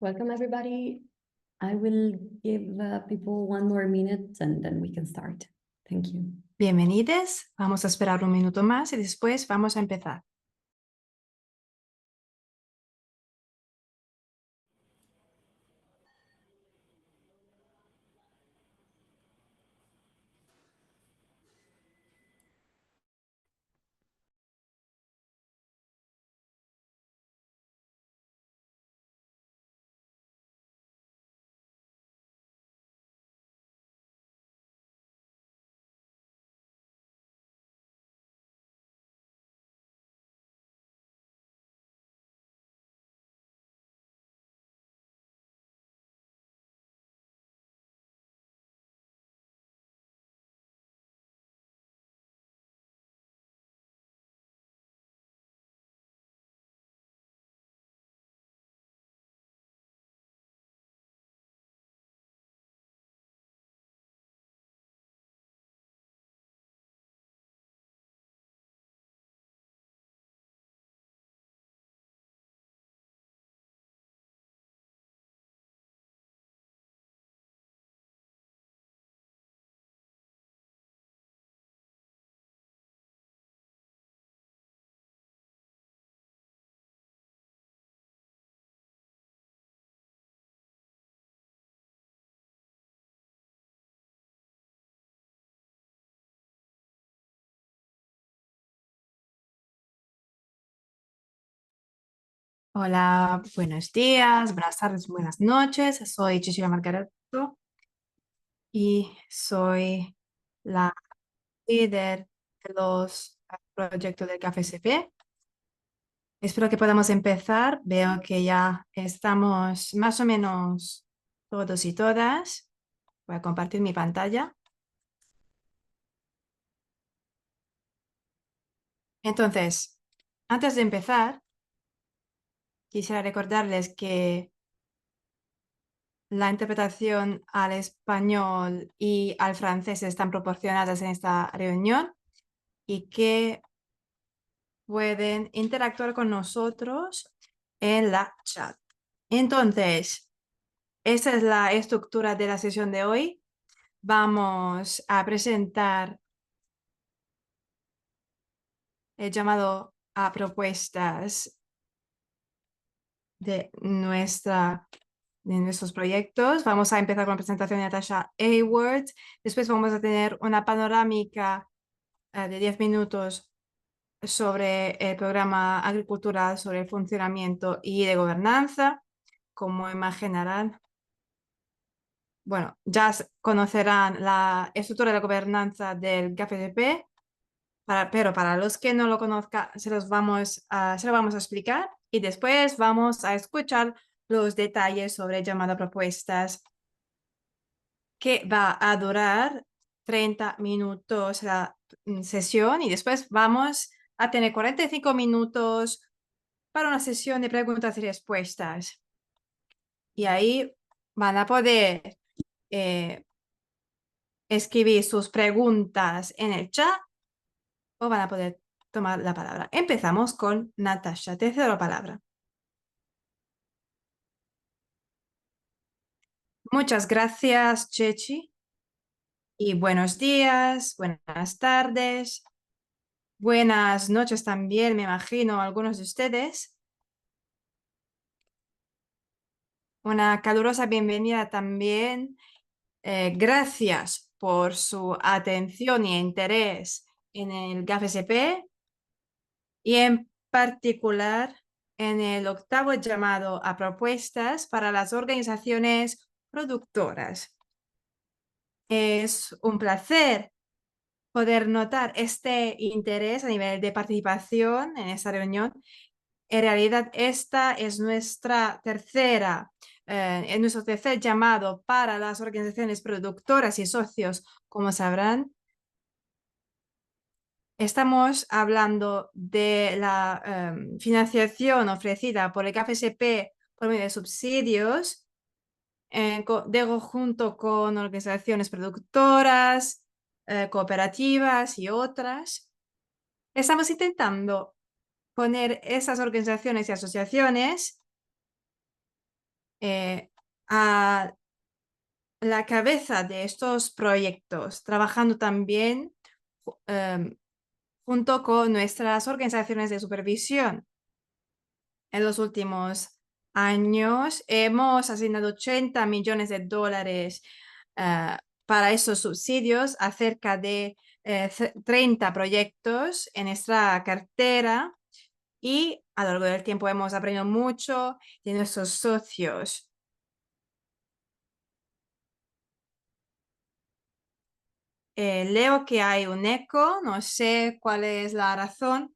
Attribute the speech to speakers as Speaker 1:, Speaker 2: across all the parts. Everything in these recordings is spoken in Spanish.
Speaker 1: Welcome, everybody. I will give people one more minute and then we can start. Thank you.
Speaker 2: Bienvenidos. Vamos a esperar un minuto más y después vamos a empezar. Hola, buenos días, buenas tardes, buenas noches. Soy Cecilia Margareto y soy la líder de los proyectos del Café CP. Espero que podamos empezar. Veo que ya estamos más o menos todos y todas. Voy a compartir mi pantalla. Entonces, antes de empezar, quisiera recordarles que la interpretación al español y al francés están proporcionadas en esta reunión y que pueden interactuar con nosotros en la chat. Entonces, esa es la estructura de la sesión de hoy. Vamos a presentar el llamado a propuestas de nuestros proyectos. Vamos a empezar con la presentación de Natasha Hayward. Después vamos a tener una panorámica de 10 minutos sobre el programa Agricultura, sobre el funcionamiento y de gobernanza. Como imaginarán, bueno, ya conocerán la estructura de gobernanza del GAFDP, pero para los que no lo conozcan, se lo vamos a explicar y después vamos a escuchar los detalles sobre llamada propuestas, que va a durar 30 minutos la sesión y después vamos a tener 45 minutos para una sesión de preguntas y respuestas. Y ahí van a poder escribir sus preguntas en el chat o van a poder tomar la palabra. Empezamos con Natasha. Te cedo la palabra. Muchas gracias, Chechi. Y buenos días, buenas tardes, buenas noches también, me imagino, algunos de ustedes. Una calurosa bienvenida también. Gracias por su atención y interés en el GAFSP y en particular en el octavo llamado a propuestas para las organizaciones productoras. Es un placer poder notar este interés a nivel de participación en esta reunión. En realidad, esta es nuestro tercer llamado para las organizaciones productoras y socios. Como sabrán, estamos hablando de la financiación ofrecida por el KFSP por medio de subsidios, junto con organizaciones productoras, cooperativas y otras. Estamos intentando poner esas organizaciones y asociaciones a la cabeza de estos proyectos, trabajando también junto con nuestras organizaciones de supervisión. En los últimos años hemos asignado 80 millones de dólares para esos subsidios a cerca de 30 proyectos en nuestra cartera y a lo largo del tiempo hemos aprendido mucho de nuestros socios. Leo que hay un eco, no sé cuál es la razón.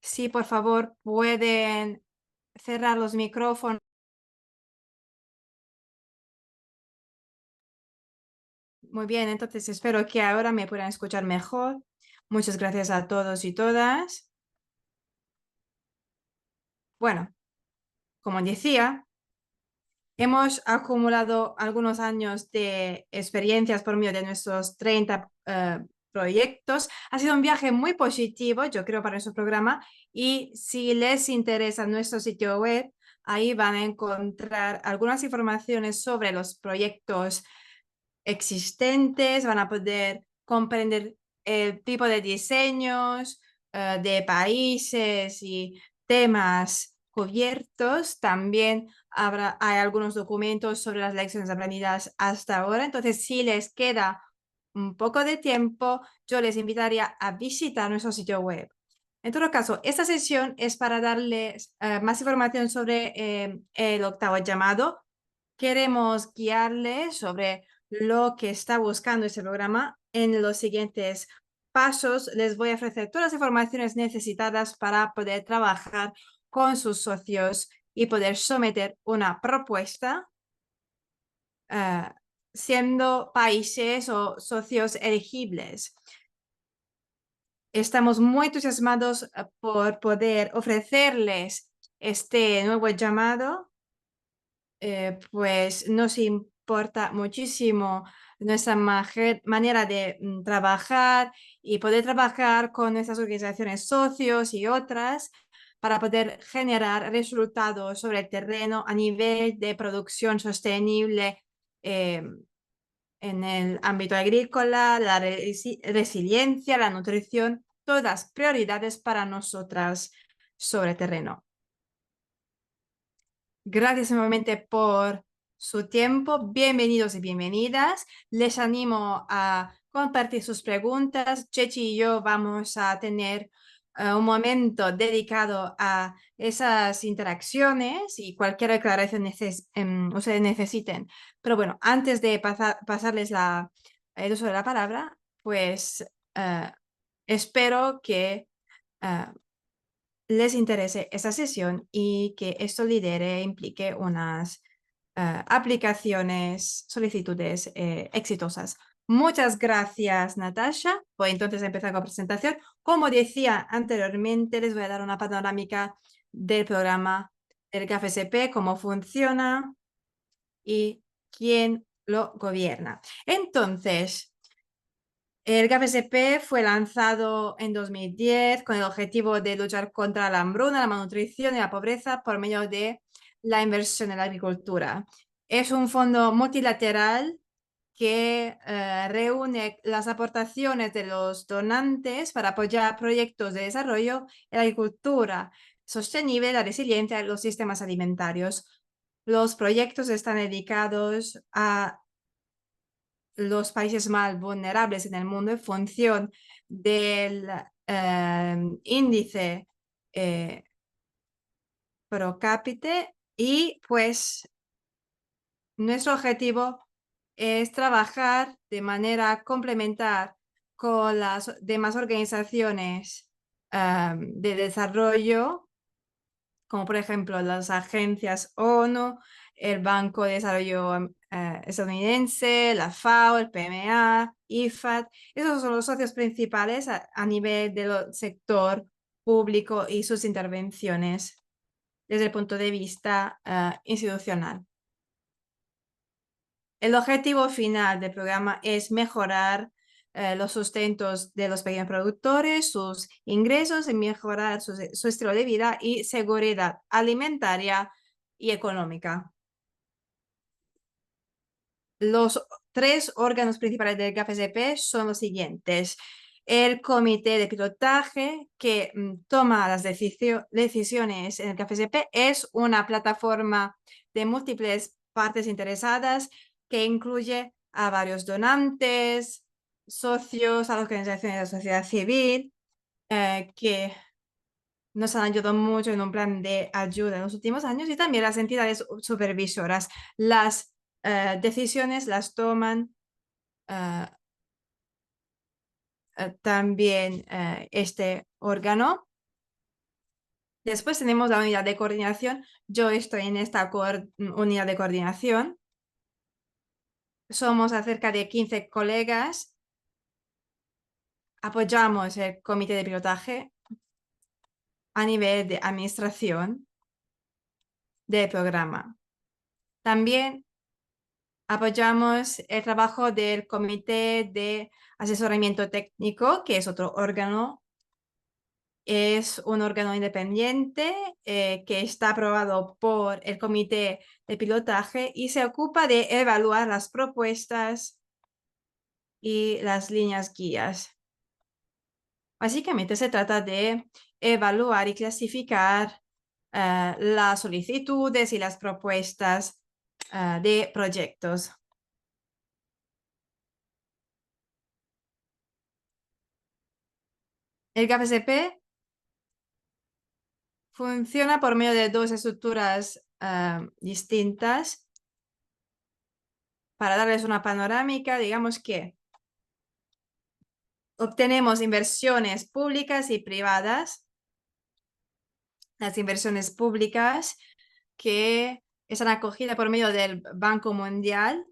Speaker 2: Sí, por favor, pueden cerrar los micrófonos. Muy bien, entonces espero que ahora me puedan escuchar mejor. Muchas gracias a todos y todas. Bueno, como decía, hemos acumulado algunos años de experiencias por medio de nuestros 30 proyectos. Ha sido un viaje muy positivo, yo creo, para nuestro programa. Y si les interesa nuestro sitio web, ahí van a encontrar algunas informaciones sobre los proyectos existentes, van a poder comprender el tipo de diseños, de países y temas cubiertos. También hay algunos documentos sobre las lecciones aprendidas hasta ahora. Entonces, si les queda un poco de tiempo, yo les invitaría a visitar nuestro sitio web. En todo caso, esta sesión es para darles más información sobre el octavo llamado. Queremos guiarles sobre lo que está buscando este programa. En los siguientes pasos les voy a ofrecer todas las informaciones necesitadas para poder trabajar con sus socios y poder someter una propuesta siendo países o socios elegibles. Estamos muy entusiasmados por poder ofrecerles este nuevo llamado. Pues nos importa muchísimo nuestra manera de trabajar y poder trabajar con nuestras organizaciones socios y otras para poder generar resultados sobre el terreno a nivel de producción sostenible en el ámbito agrícola, la resiliencia, la nutrición, todas prioridades para nosotras sobre terreno. Gracias nuevamente por su tiempo. Bienvenidos y bienvenidas. Les animo a compartir sus preguntas. Chechi y yo vamos a tener un momento dedicado a esas interacciones y cualquier aclaración ustedes necesiten. Pero bueno, antes de pasarles el uso de la palabra, pues espero que les interese esta sesión y que esto lidere e implique unas aplicaciones, solicitudes exitosas. Muchas gracias, Natasha. Voy entonces a empezar con la presentación. Como decía anteriormente, les voy a dar una panorámica del programa del GAFSP, cómo funciona y quién lo gobierna. Entonces, el GAFSP fue lanzado en 2010 con el objetivo de luchar contra la hambruna, la malnutrición y la pobreza por medio de la inversión en la agricultura. Es un fondo multilateral que reúne las aportaciones de los donantes para apoyar proyectos de desarrollo en la agricultura sostenible, la resiliencia y los sistemas alimentarios. Los proyectos están dedicados a los países más vulnerables en el mundo en función del índice pro cápita y pues nuestro objetivo es trabajar de manera complementar con las demás organizaciones de desarrollo, como por ejemplo las agencias ONU, el Banco de Desarrollo estadounidense, la FAO, el PMA, IFAD. Esos son los socios principales a nivel del sector público y sus intervenciones desde el punto de vista institucional. El objetivo final del programa es mejorar los sustentos de los pequeños productores, sus ingresos y mejorar su estilo de vida y seguridad alimentaria y económica. los tres órganos principales del KFSP son los siguientes. El comité de pilotaje que toma las decisiones en el KFSP es una plataforma de múltiples partes interesadas que incluye a varios donantes, socios, a las organizaciones de la sociedad civil, que nos han ayudado mucho en un plan de ayuda en los últimos años, y también las entidades supervisoras. Las decisiones las toman también este órgano. Después tenemos la unidad de coordinación. Yo estoy en esta unidad de coordinación. Somos acerca de 15 colegas. Apoyamos el comité de pilotaje a nivel de administración del programa. También apoyamos el trabajo del comité de asesoramiento técnico, que es otro órgano. Es un órgano independiente que está aprobado por el comité de pilotaje y se ocupa de evaluar las propuestas y las líneas guías. Básicamente se trata de evaluar y clasificar las solicitudes y las propuestas de proyectos. El KFSP funciona por medio de dos estructuras distintas. Para darles una panorámica, digamos que obtenemos inversiones públicas y privadas. Las inversiones públicas que están acogidas por medio del Banco Mundial,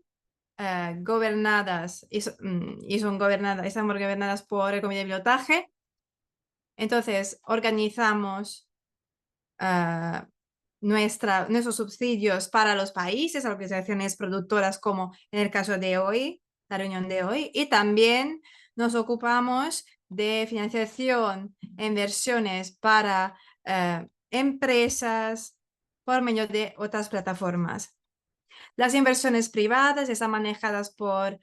Speaker 2: gobernadas y están gobernadas por el comité de pilotaje. Entonces, organizamos nuestros subsidios para los países, organizaciones productoras, como en el caso de hoy, la reunión de hoy, y también nos ocupamos de financiación e inversiones para empresas por medio de otras plataformas. Las inversiones privadas están manejadas por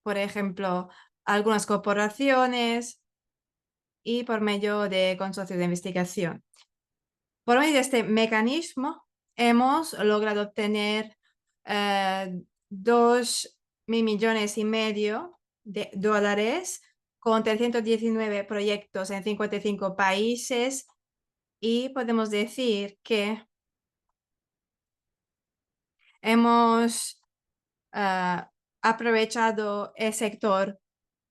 Speaker 2: ejemplo, algunas corporaciones y por medio de consorcios de investigación. Por medio de este mecanismo hemos logrado obtener 2,5 millones de dólares con 319 proyectos en 55 países, y podemos decir que hemos aprovechado el sector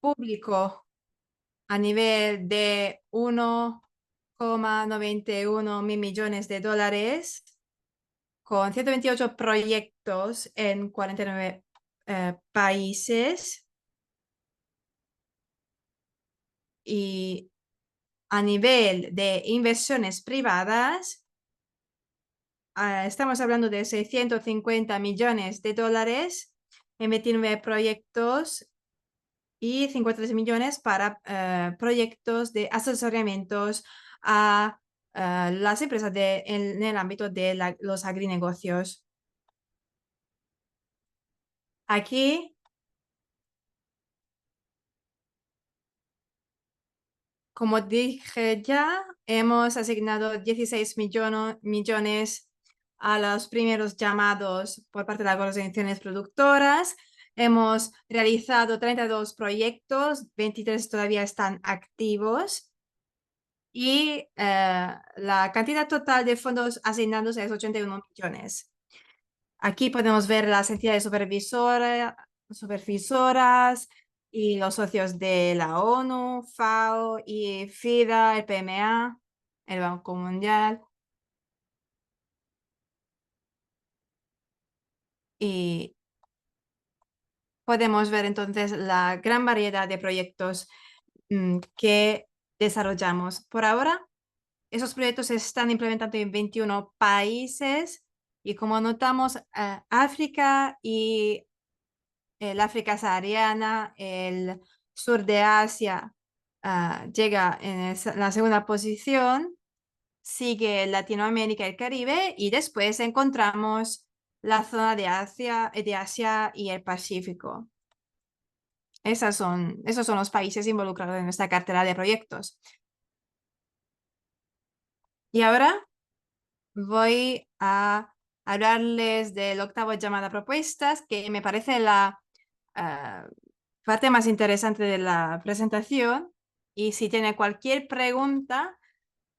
Speaker 2: público a nivel de 1,91 mil millones de dólares con 128 proyectos en 49 países. Y a nivel de inversiones privadas, estamos hablando de 650 millones de dólares en 29 proyectos y 53 millones para proyectos de asesoramientos a las empresas en el ámbito de los agrinegocios. Aquí como dije ya, hemos asignado 16 millones a los primeros llamados por parte de las organizaciones productoras. Hemos realizado 32 proyectos, 23 todavía están activos, y la cantidad total de fondos asignados es 81 millones. Aquí podemos ver las entidades supervisoras y los socios de la ONU, FAO y FIDA, el PMA, el Banco Mundial. Y podemos ver entonces la gran variedad de proyectos que desarrollamos. Por ahora, esos proyectos se están implementando en 21 países, y como notamos, África y el África sahariana, el sur de Asia, llega en la segunda posición, sigue Latinoamérica y el Caribe, y después encontramos la zona de Asia y el Pacífico. Esos son los países involucrados en nuestra cartera de proyectos. Y ahora voy a hablarles del octavo llamada propuestas, que me parece la parte más interesante de la presentación. Y si tiene cualquier pregunta,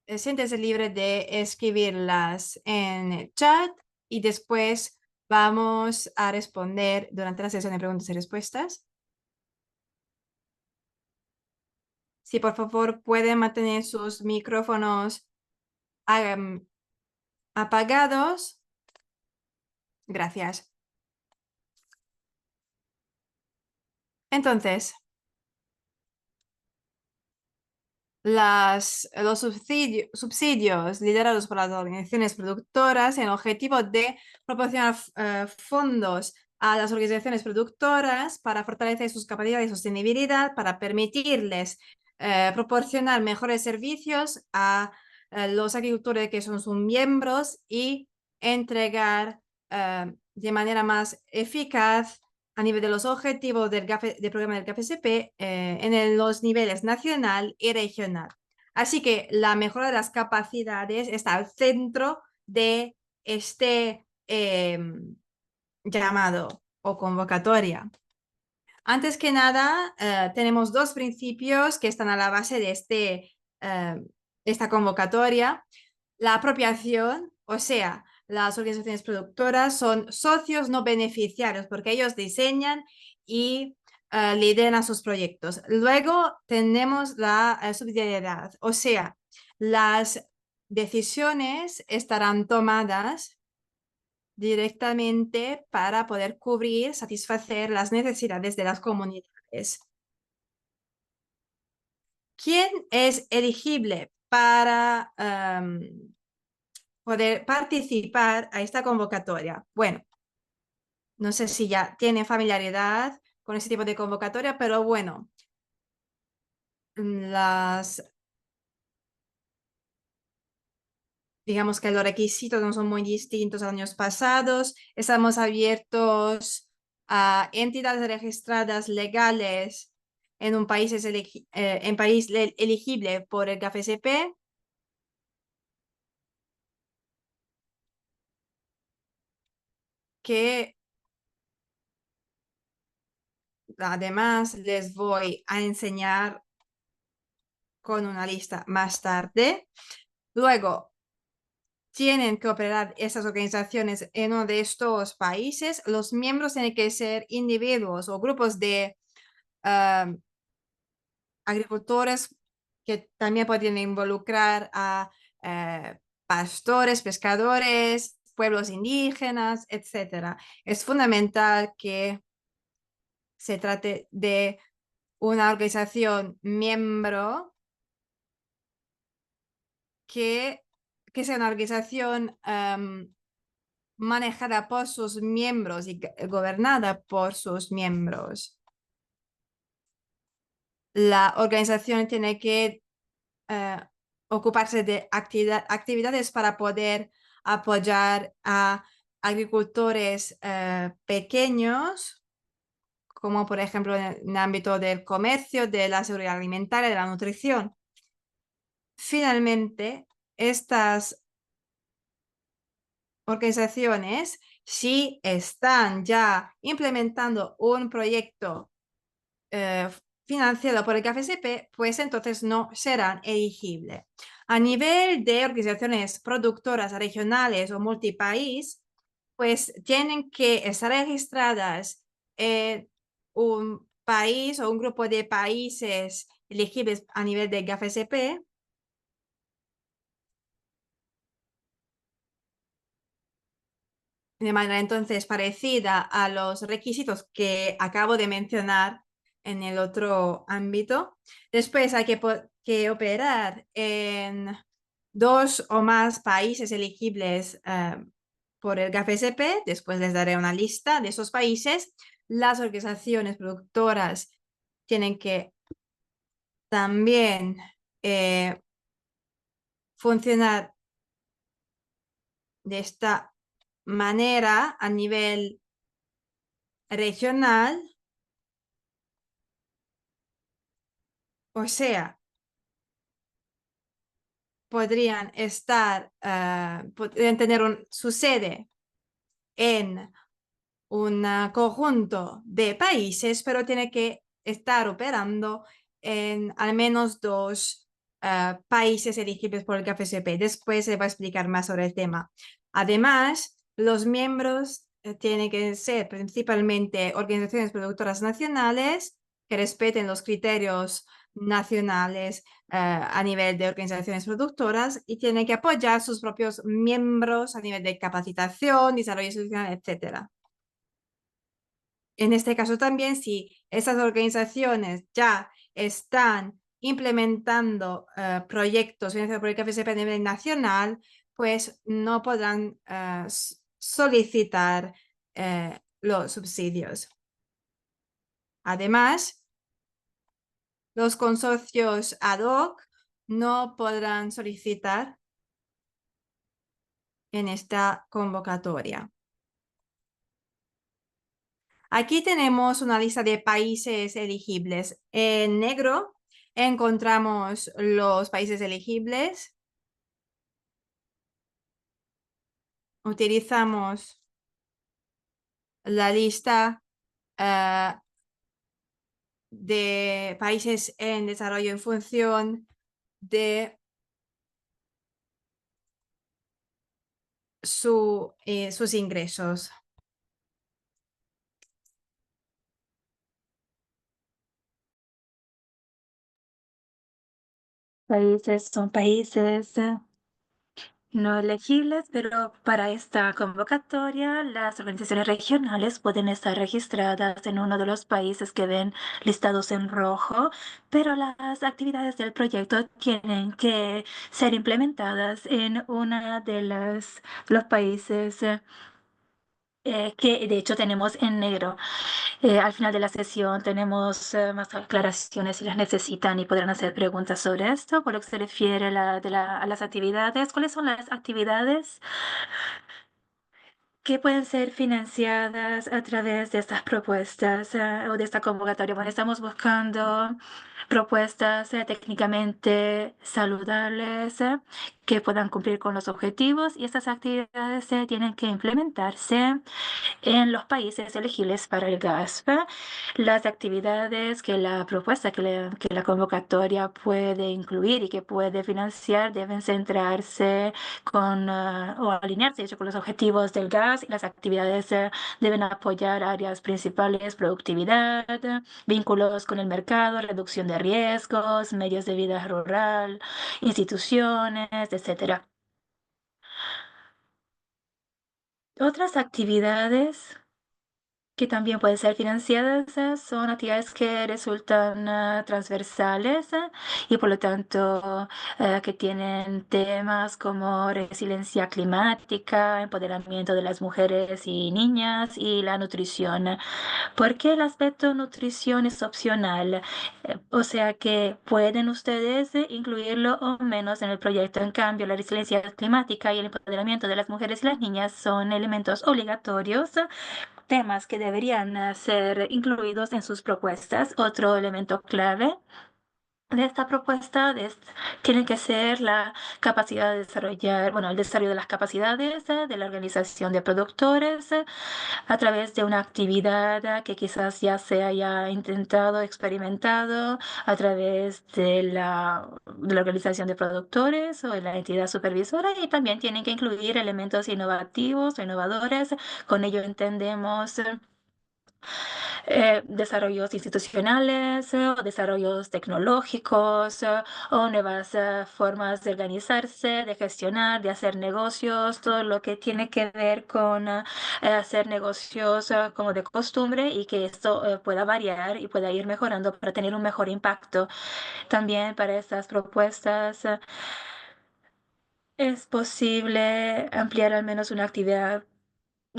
Speaker 2: siéntese libre de escribirlas en el chat y después vamos a responder durante la sesión de preguntas y respuestas. Si por favor pueden mantener sus micrófonos apagados. Gracias. Entonces, los subsidios liderados por las organizaciones productoras en el objetivo de proporcionar fondos a las organizaciones productoras para fortalecer sus capacidades de sostenibilidad, para permitirles proporcionar mejores servicios a los agricultores que son sus miembros y entregar de manera más eficaz a nivel de los objetivos del programa del GAFSP en los niveles nacional y regional. Así que la mejora de las capacidades está al centro de este llamado o convocatoria. Antes que nada, tenemos dos principios que están a la base de esta convocatoria. La apropiación, o sea, las organizaciones productoras son socios no beneficiarios porque ellos diseñan y lideran sus proyectos. Luego tenemos la subsidiariedad, o sea, las decisiones estarán tomadas directamente para poder cubrir, satisfacer las necesidades de las comunidades. ¿Quién es elegible para poder participar a esta convocatoria? Bueno, no sé si ya tiene familiaridad con ese tipo de convocatoria, pero bueno, digamos que los requisitos no son muy distintos a años pasados. Estamos abiertos a entidades registradas legales en un país, elegible por el GAFSP. Que además les voy a enseñar con una lista más tarde. Luego, tienen que operar esas organizaciones en uno de estos países. Los miembros tienen que ser individuos o grupos de agricultores que también pueden involucrar a pastores, pescadores, pueblos indígenas, etc. Es fundamental que se trate de una organización miembro que sea una organización manejada por sus miembros y gobernada por sus miembros. La organización tiene que ocuparse de actividades para poder apoyar a agricultores pequeños, como por ejemplo en el ámbito del comercio, de la seguridad alimentaria, de la nutrición. Finalmente, estas organizaciones, si están ya implementando un proyecto financiado por el KFSP, pues entonces no serán elegibles. A nivel de organizaciones productoras regionales o multipaís, pues tienen que estar registradas en un país o un grupo de países elegibles a nivel de GAFSP. De manera entonces parecida a los requisitos que acabo de mencionar en el otro ámbito. Después hay que operar en 2 o más países elegibles por el GAFSP. Después les daré una lista de esos países. Las organizaciones productoras tienen que también funcionar de esta manera a nivel regional, o sea, podrían tener su sede en un conjunto de países, pero tiene que estar operando en al menos dos países elegibles por el KFSP. Después se va a explicar más sobre el tema. Además, los miembros tienen que ser principalmente organizaciones productoras nacionales que respeten los criterios nacionales a nivel de organizaciones productoras y tienen que apoyar sus propios miembros a nivel de capacitación, desarrollo institucional, etcétera. En este caso también, si esas organizaciones ya están implementando proyectos financiados por el KFSP a nivel nacional, pues no podrán solicitar los subsidios. Además, los consorcios ad hoc no podrán solicitar en esta convocatoria. Aquí tenemos una lista de países elegibles. En negro encontramos los países elegibles. Utilizamos la lista de países en desarrollo en función de sus ingresos.
Speaker 3: Países son países no elegibles, pero para esta convocatoria las organizaciones regionales pueden estar registradas en uno de los países que ven listados en rojo, pero las actividades del proyecto tienen que ser implementadas en una de los países que de hecho tenemos en negro. Al final de la sesión tenemos más aclaraciones si las necesitan y podrán hacer preguntas sobre esto. Por lo que se refiere a las actividades, ¿cuáles son las actividades que pueden ser financiadas a través de estas propuestas o de esta convocatoria? Bueno, estamos buscando propuestas técnicamente saludables que puedan cumplir con los objetivos y estas actividades tienen que implementarse en los países elegibles para el GASP. Las actividades que la propuesta, que la convocatoria puede incluir y que puede financiar deben centrarse o alinearse de hecho, con los objetivos del GAS. Las actividades deben apoyar áreas principales, productividad, vínculos con el mercado, reducción de riesgos, medios de vida rural, instituciones, etcétera. Otras actividades que también pueden ser financiadas son actividades que resultan transversales y por lo tanto que tienen temas como resiliencia climática, empoderamiento de las mujeres y niñas y la nutrición. ¿Por qué el aspecto nutrición es opcional? O sea que pueden ustedes incluirlo o menos en el proyecto. En cambio, la resiliencia climática y el empoderamiento de las mujeres y las niñas son elementos obligatorios, temas que deberían ser incluidos en sus propuestas. Otro elemento clave de esta propuesta tiene que ser la capacidad de desarrollar, bueno, el desarrollo de las capacidades de la organización de productores a través de una actividad que quizás ya se haya intentado, experimentado a través de la organización de productores o de la entidad supervisora y también tienen que incluir elementos innovativos o innovadores. Con ello entendemos desarrollos institucionales o desarrollos tecnológicos o nuevas formas de organizarse, de gestionar, de hacer negocios, todo lo que tiene que ver con hacer negocios como de costumbre y que esto pueda variar y pueda ir mejorando para tener un mejor impacto. También para estas propuestas es posible ampliar al menos una actividad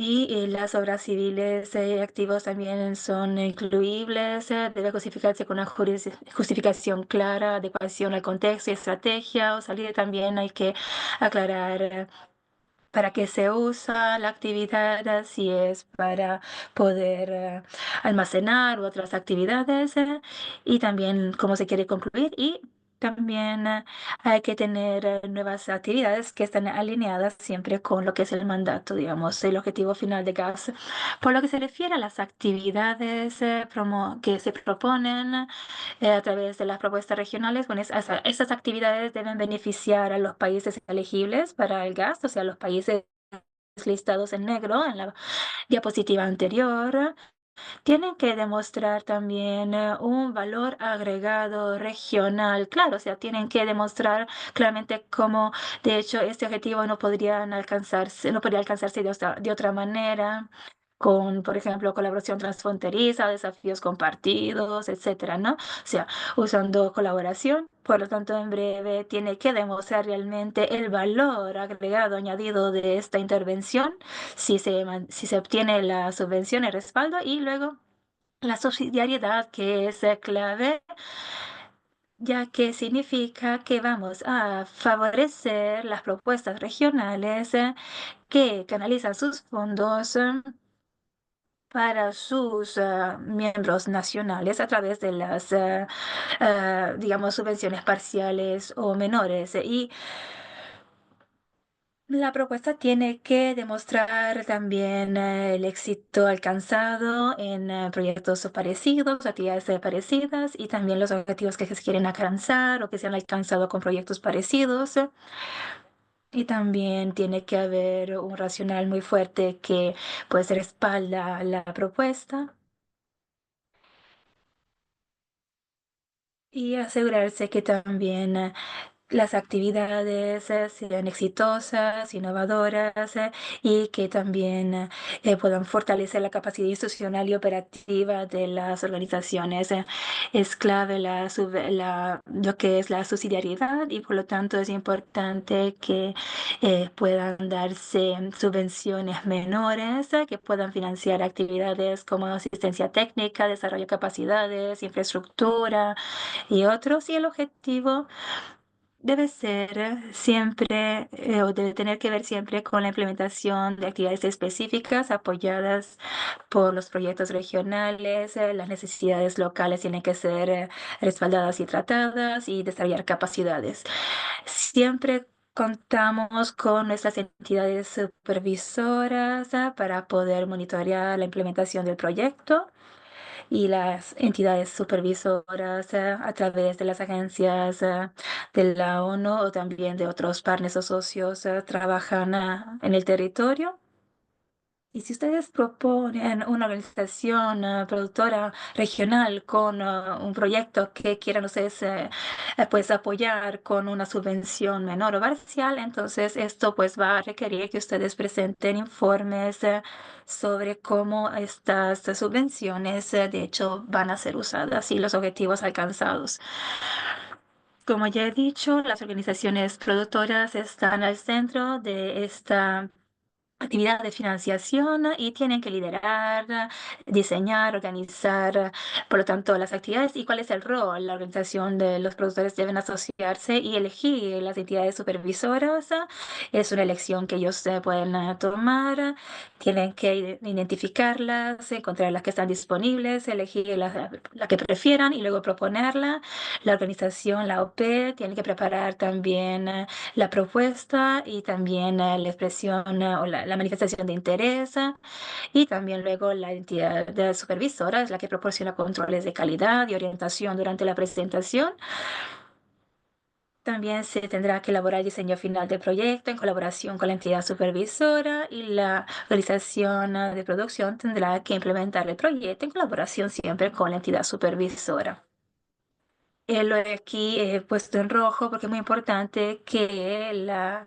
Speaker 3: y las obras civiles activos también son incluibles. Debe justificarse con una justificación clara, adecuación al contexto y estrategia. O salir también hay que aclarar para qué se usa la actividad, si es para poder almacenar u otras actividades, y también cómo se quiere concluir. Y también hay que tener nuevas actividades que están alineadas siempre con lo que es el mandato, digamos, el objetivo final de GAS. Por lo que se refiere a las actividades que se proponen a través de las propuestas regionales, bueno, esas actividades deben beneficiar a los países elegibles para el gas, o sea, los países listados en negro en la diapositiva anterior. Tienen que demostrar también un valor agregado regional, claro, o sea, tienen que demostrar claramente cómo, de hecho, este objetivo no podría alcanzarse de otra manera, con, por ejemplo, colaboración transfronteriza, desafíos compartidos, etcétera, ¿no? O sea, usando colaboración. Por lo tanto, en breve tiene que demostrar realmente el valor agregado añadido de esta intervención si se obtiene la subvención y respaldo, y luego la subsidiariedad, que es clave, ya que significa que vamos a favorecer las propuestas regionales que canalizan sus fondos para sus miembros nacionales a través de las, digamos, subvenciones parciales o menores. Y la propuesta tiene que demostrar también el éxito alcanzado en proyectos parecidos, actividades parecidas, y también los objetivos que se quieren alcanzar o que se han alcanzado con proyectos parecidos. Y también tiene que haber un racional muy fuerte que pues respalda la propuesta. Y asegurarse que también las actividades sean exitosas, innovadoras, y que también puedan fortalecer la capacidad institucional y operativa de las organizaciones. Es clave lo que es la subsidiariedad, y por lo tanto es importante que puedan darse subvenciones menores, que puedan financiar actividades como asistencia técnica, desarrollo de capacidades, infraestructura y otros. Y el objetivo debe ser siempre o debe tener que ver siempre con la implementación de actividades específicas apoyadas por los proyectos regionales. Las necesidades locales tienen que ser respaldadas y tratadas, y desarrollar capacidades. Siempre contamos con nuestras entidades supervisoras para poder monitorear la implementación del proyecto, y las entidades supervisoras a través de las agencias de la ONU o también de otros partners o socios trabajan en el territorio. Y si ustedes proponen una organización productora regional con un proyecto que quieran ustedes pues apoyar con una subvención menor o parcial, entonces esto pues va a requerir que ustedes presenten informes sobre cómo estas subvenciones de hecho van a ser usadas y los objetivos alcanzados. Como ya he dicho, las organizaciones productoras están al centro de esta actividad de financiación, y tienen que liderar, diseñar, organizar, por lo tanto, las actividades y cuál es el rol. La organización de los productores deben asociarse y elegir las entidades supervisoras. Es una elección que ellos pueden tomar. Tienen que identificarlas, encontrar las que están disponibles, elegir la que prefieran y luego proponerla. La organización, la OP, tiene que preparar también la propuesta y también la expresión o la manifestación de interés, y también luego la entidad supervisora es la que proporciona controles de calidad y orientación durante la presentación. También se tendrá que elaborar el diseño final del proyecto en colaboración con la entidad supervisora, y la organización de producción tendrá que implementar el proyecto en colaboración siempre con la entidad supervisora. Lo he aquí puesto en rojo porque es muy importante que la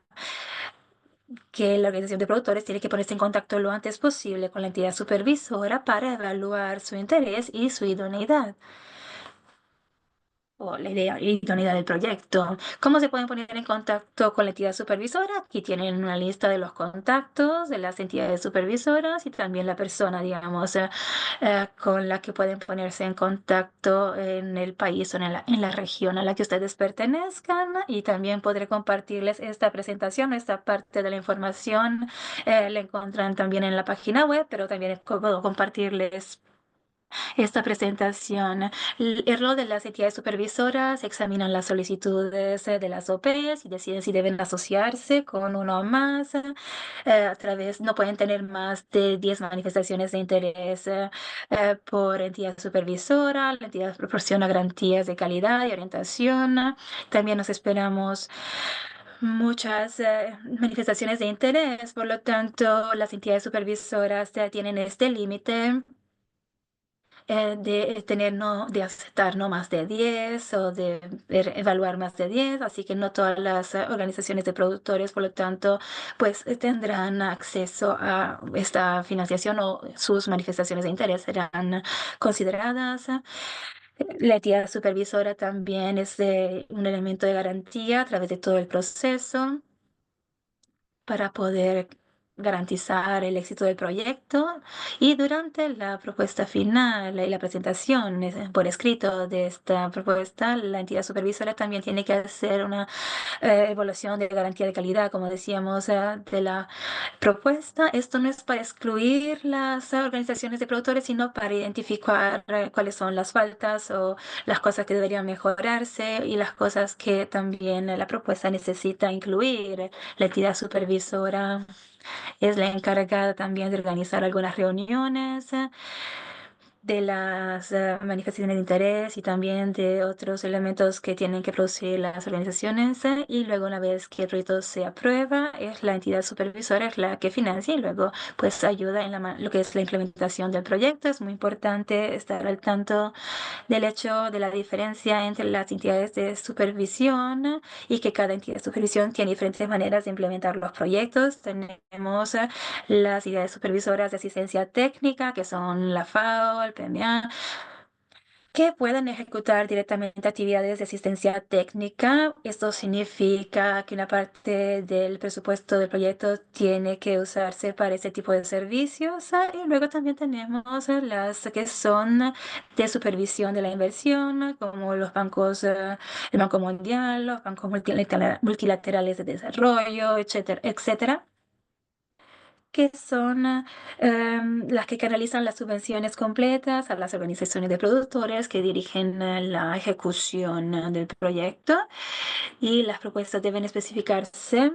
Speaker 3: organización de productores tiene que ponerse en contacto lo antes posible con la entidad supervisora para evaluar su interés y su idoneidad. o la idea y idoneidad del proyecto. ¿Cómo se pueden poner en contacto con la entidad supervisora? Aquí tienen una lista de los contactos de las entidades supervisoras y también la persona, digamos, con la que pueden ponerse en contacto en el país o en la región a la que ustedes pertenezcan. Y también podré compartirles esta presentación, esta parte de la información. La encuentran también en la página web, pero también puedo compartirles esta presentación. El rol de las entidades supervisoras: examinan las solicitudes de las OPs y deciden si deben asociarse con uno o más. No pueden tener más de 10 manifestaciones de interés por entidad supervisora. La entidad proporciona garantías de calidad y orientación. También nos esperamos muchas manifestaciones de interés, por lo tanto, las entidades supervisoras tienen este límite de tener de aceptar no más de 10 o de evaluar más de 10, así que no todas las organizaciones de productores, por lo tanto, pues tendrán acceso a esta financiación o sus manifestaciones de interés serán consideradas. La entidad supervisora también es un elemento de garantía a través de todo el proceso para poder garantizar el éxito del proyecto, y durante la propuesta final y la presentación por escrito de esta propuesta, la entidad supervisora también tiene que hacer una evaluación de garantía de calidad, como decíamos, de la propuesta. Esto no es para excluir las organizaciones de productores, sino para identificar cuáles son las faltas o las cosas que deberían mejorarse y las cosas que también la propuesta necesita incluir. La entidad supervisora es la encargada también de organizar algunas reuniones de las manifestaciones de interés y también de otros elementos que tienen que producir las organizaciones. Y luego, una vez que el proyecto se aprueba, es la entidad supervisora es la que financia y luego pues ayuda en lo que es la implementación del proyecto. Es muy importante estar al tanto del hecho de la diferencia entre las entidades de supervisión y que cada entidad de supervisión tiene diferentes maneras de implementar los proyectos. Tenemos las entidades supervisoras de asistencia técnica, que son la FAO, el PMA, que puedan ejecutar directamente actividades de asistencia técnica. Esto significa que una parte del presupuesto del proyecto tiene que usarse para ese tipo de servicios. Y luego también tenemos las que son de supervisión de la inversión, como los bancos, el Banco Mundial, los bancos multilaterales de desarrollo, etcétera, etcétera, que son las que canalizan las subvenciones completas a las organizaciones de productores que dirigen la ejecución del proyecto, y las propuestas deben especificarse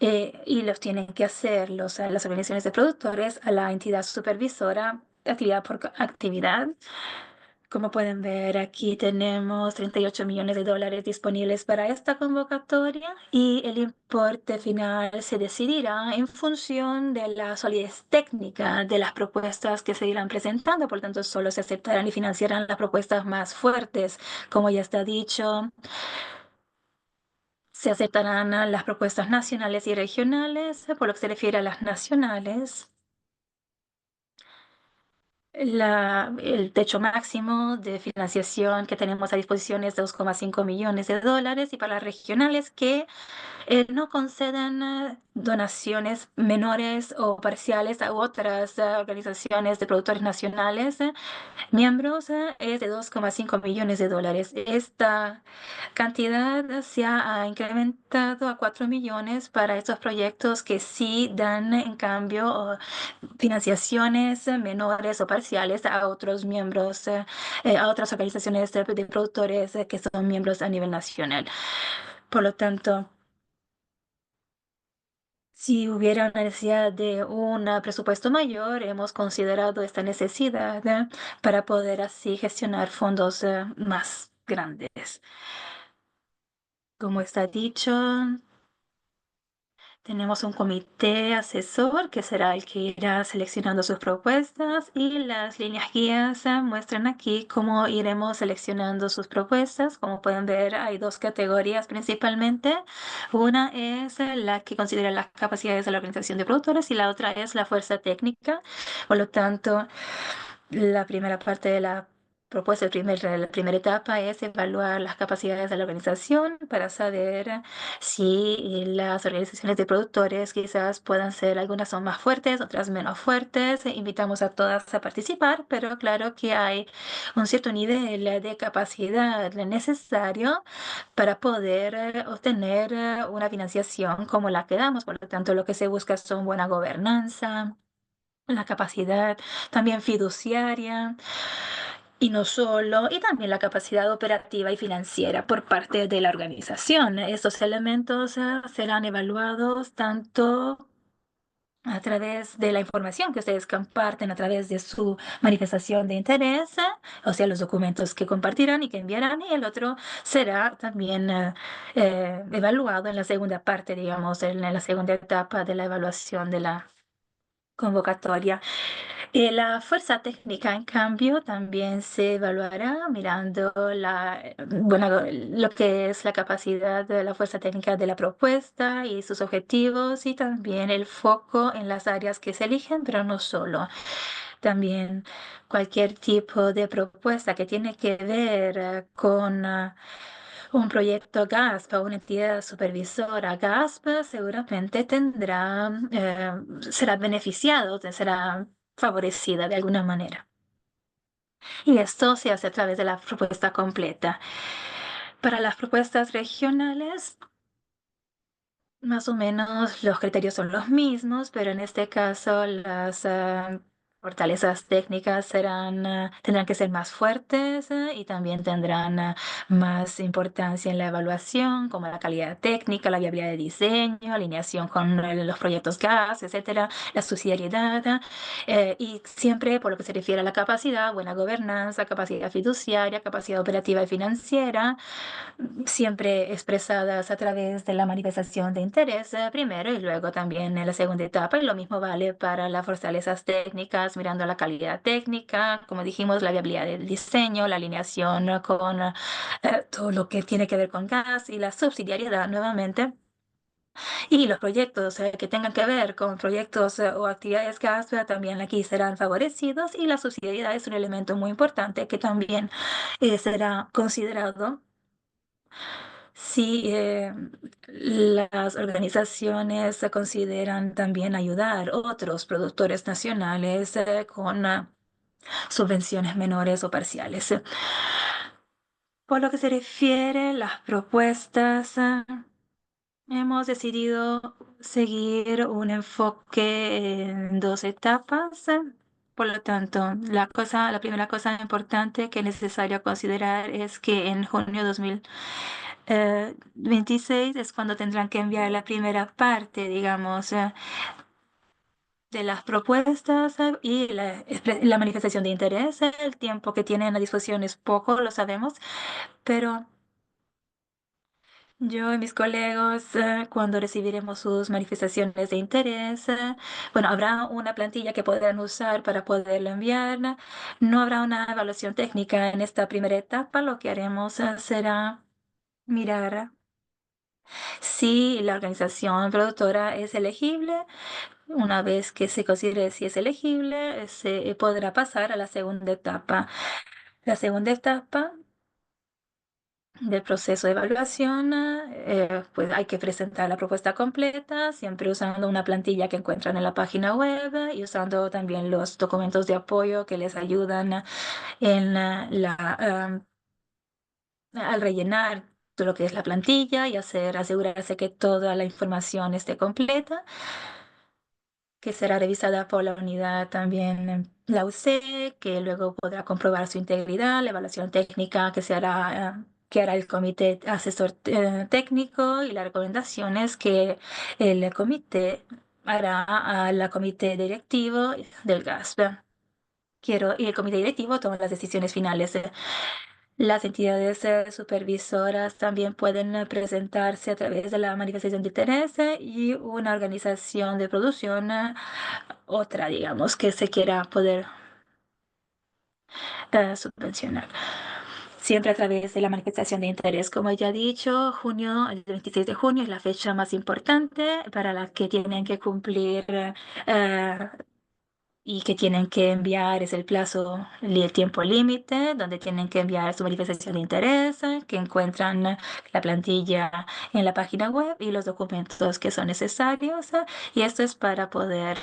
Speaker 3: y los tienen que hacer las organizaciones de productores a la entidad supervisora actividad por actividad. Como pueden ver, aquí tenemos 38 millones de dólares disponibles para esta convocatoria, y el importe final se decidirá en función de la solidez técnica de las propuestas que se irán presentando. Por lo tanto, solo se aceptarán y financiarán las propuestas más fuertes. Como ya está dicho, se aceptarán las propuestas nacionales y regionales. Por lo que se refiere a las nacionales, el techo máximo de financiación que tenemos a disposición es de 2,5 millones de dólares, y para las regionales que no conceden donaciones menores o parciales a otras organizaciones de productores nacionales miembros, es de 2,5 millones de dólares. Esta cantidad se ha incrementado a 4 millones para estos proyectos que sí dan, en cambio, financiaciones menores o parciales a otros miembros, a otras organizaciones de productores que son miembros a nivel nacional. Por lo tanto, si hubiera una necesidad de un presupuesto mayor, hemos considerado esta necesidad para poder así gestionar fondos más grandes. Como está dicho, tenemos un comité asesor que será el que irá seleccionando sus propuestas, y las líneas guías muestran aquí cómo iremos seleccionando sus propuestas. Como pueden ver, hay dos categorías principalmente. Una es la que considera las capacidades de la organización de productores y la otra es la fuerza técnica. Por lo tanto, la primera parte de la propuesta, la primera etapa es evaluar las capacidades de la organización para saber si las organizaciones de productores quizás puedan ser, algunas son más fuertes, otras menos fuertes. Invitamos a todas a participar, pero claro que hay un cierto nivel de capacidad necesario para poder obtener una financiación como la que damos. Por lo tanto, lo que se busca son buena gobernanza, la capacidad también fiduciaria y no solo, y también la capacidad operativa y financiera por parte de la organización. Estos elementos serán evaluados tanto a través de la información que ustedes comparten a través de su manifestación de interés, o sea, los documentos que compartirán y que enviarán, y el otro será también evaluado en la segunda parte, digamos, en la segunda etapa de la evaluación de la convocatoria. La fuerza técnica, en cambio, también se evaluará mirando bueno, lo que es la capacidad de la fuerza técnica de la propuesta y sus objetivos y también el foco en las áreas que se eligen, pero no solo. También cualquier tipo de propuesta que tiene que ver con un proyecto GASP o una entidad supervisora GASP seguramente será beneficiado, será favorecida de alguna manera. Y esto se hace a través de la propuesta completa. Para las propuestas regionales, más o menos los criterios son los mismos, pero en este caso las fortalezas técnicas tendrán que ser más fuertes y también tendrán más importancia en la evaluación, como la calidad técnica, la viabilidad de diseño, alineación con los proyectos GAS, etcétera, la subsidiariedad y siempre por lo que se refiere a la capacidad, buena gobernanza, capacidad fiduciaria, capacidad operativa y financiera siempre expresadas a través de la manifestación de interés primero y luego también en la segunda etapa. Y lo mismo vale para las fortalezas técnicas, mirando la calidad técnica, como dijimos, la viabilidad del diseño, la alineación con todo lo que tiene que ver con gas y la subsidiariedad nuevamente. Y los proyectos que tengan que ver con proyectos o actividades gas también aquí serán favorecidos y la subsidiariedad es un elemento muy importante que también será considerado si las organizaciones consideran también ayudar a otros productores nacionales con subvenciones menores o parciales. Por lo que se refiere a las propuestas, hemos decidido seguir un enfoque en dos etapas. Por lo tanto, la primera cosa importante que es necesario considerar es que en junio 2026 es cuando tendrán que enviar la primera parte, digamos, de las propuestas y la manifestación de interés. El tiempo que tienen a disposición es poco, lo sabemos, pero yo y mis colegas, cuando recibiremos sus manifestaciones de interés, bueno, habrá una plantilla que podrán usar para poderlo enviar. No habrá una evaluación técnica en esta primera etapa. Lo que haremos será mirar si la organización productora es elegible. Una vez que se considere si es elegible, se podrá pasar a la segunda etapa. La segunda etapa del proceso de evaluación, pues hay que presentar la propuesta completa, siempre usando una plantilla que encuentran en la página web y usando también los documentos de apoyo que les ayudan en al rellenar todo lo que es la plantilla y asegurarse que toda la información esté completa, que será revisada por la unidad también la UC, que luego podrá comprobar su integridad, la evaluación técnica que hará el comité asesor técnico y las recomendaciones que el comité hará al comité directivo del GASP. Y el comité directivo toma las decisiones finales. Las entidades supervisoras también pueden presentarse a través de la manifestación de interés y una organización de producción, otra, digamos, que se quiera poder subvencionar. Siempre a través de la manifestación de interés. Como ya he dicho, el 26 de junio es la fecha más importante para la que tienen que cumplir y que tienen que enviar, es el plazo y el tiempo límite, donde tienen que enviar su manifestación de interés, que encuentran la plantilla en la página web y los documentos que son necesarios. Y esto es para poder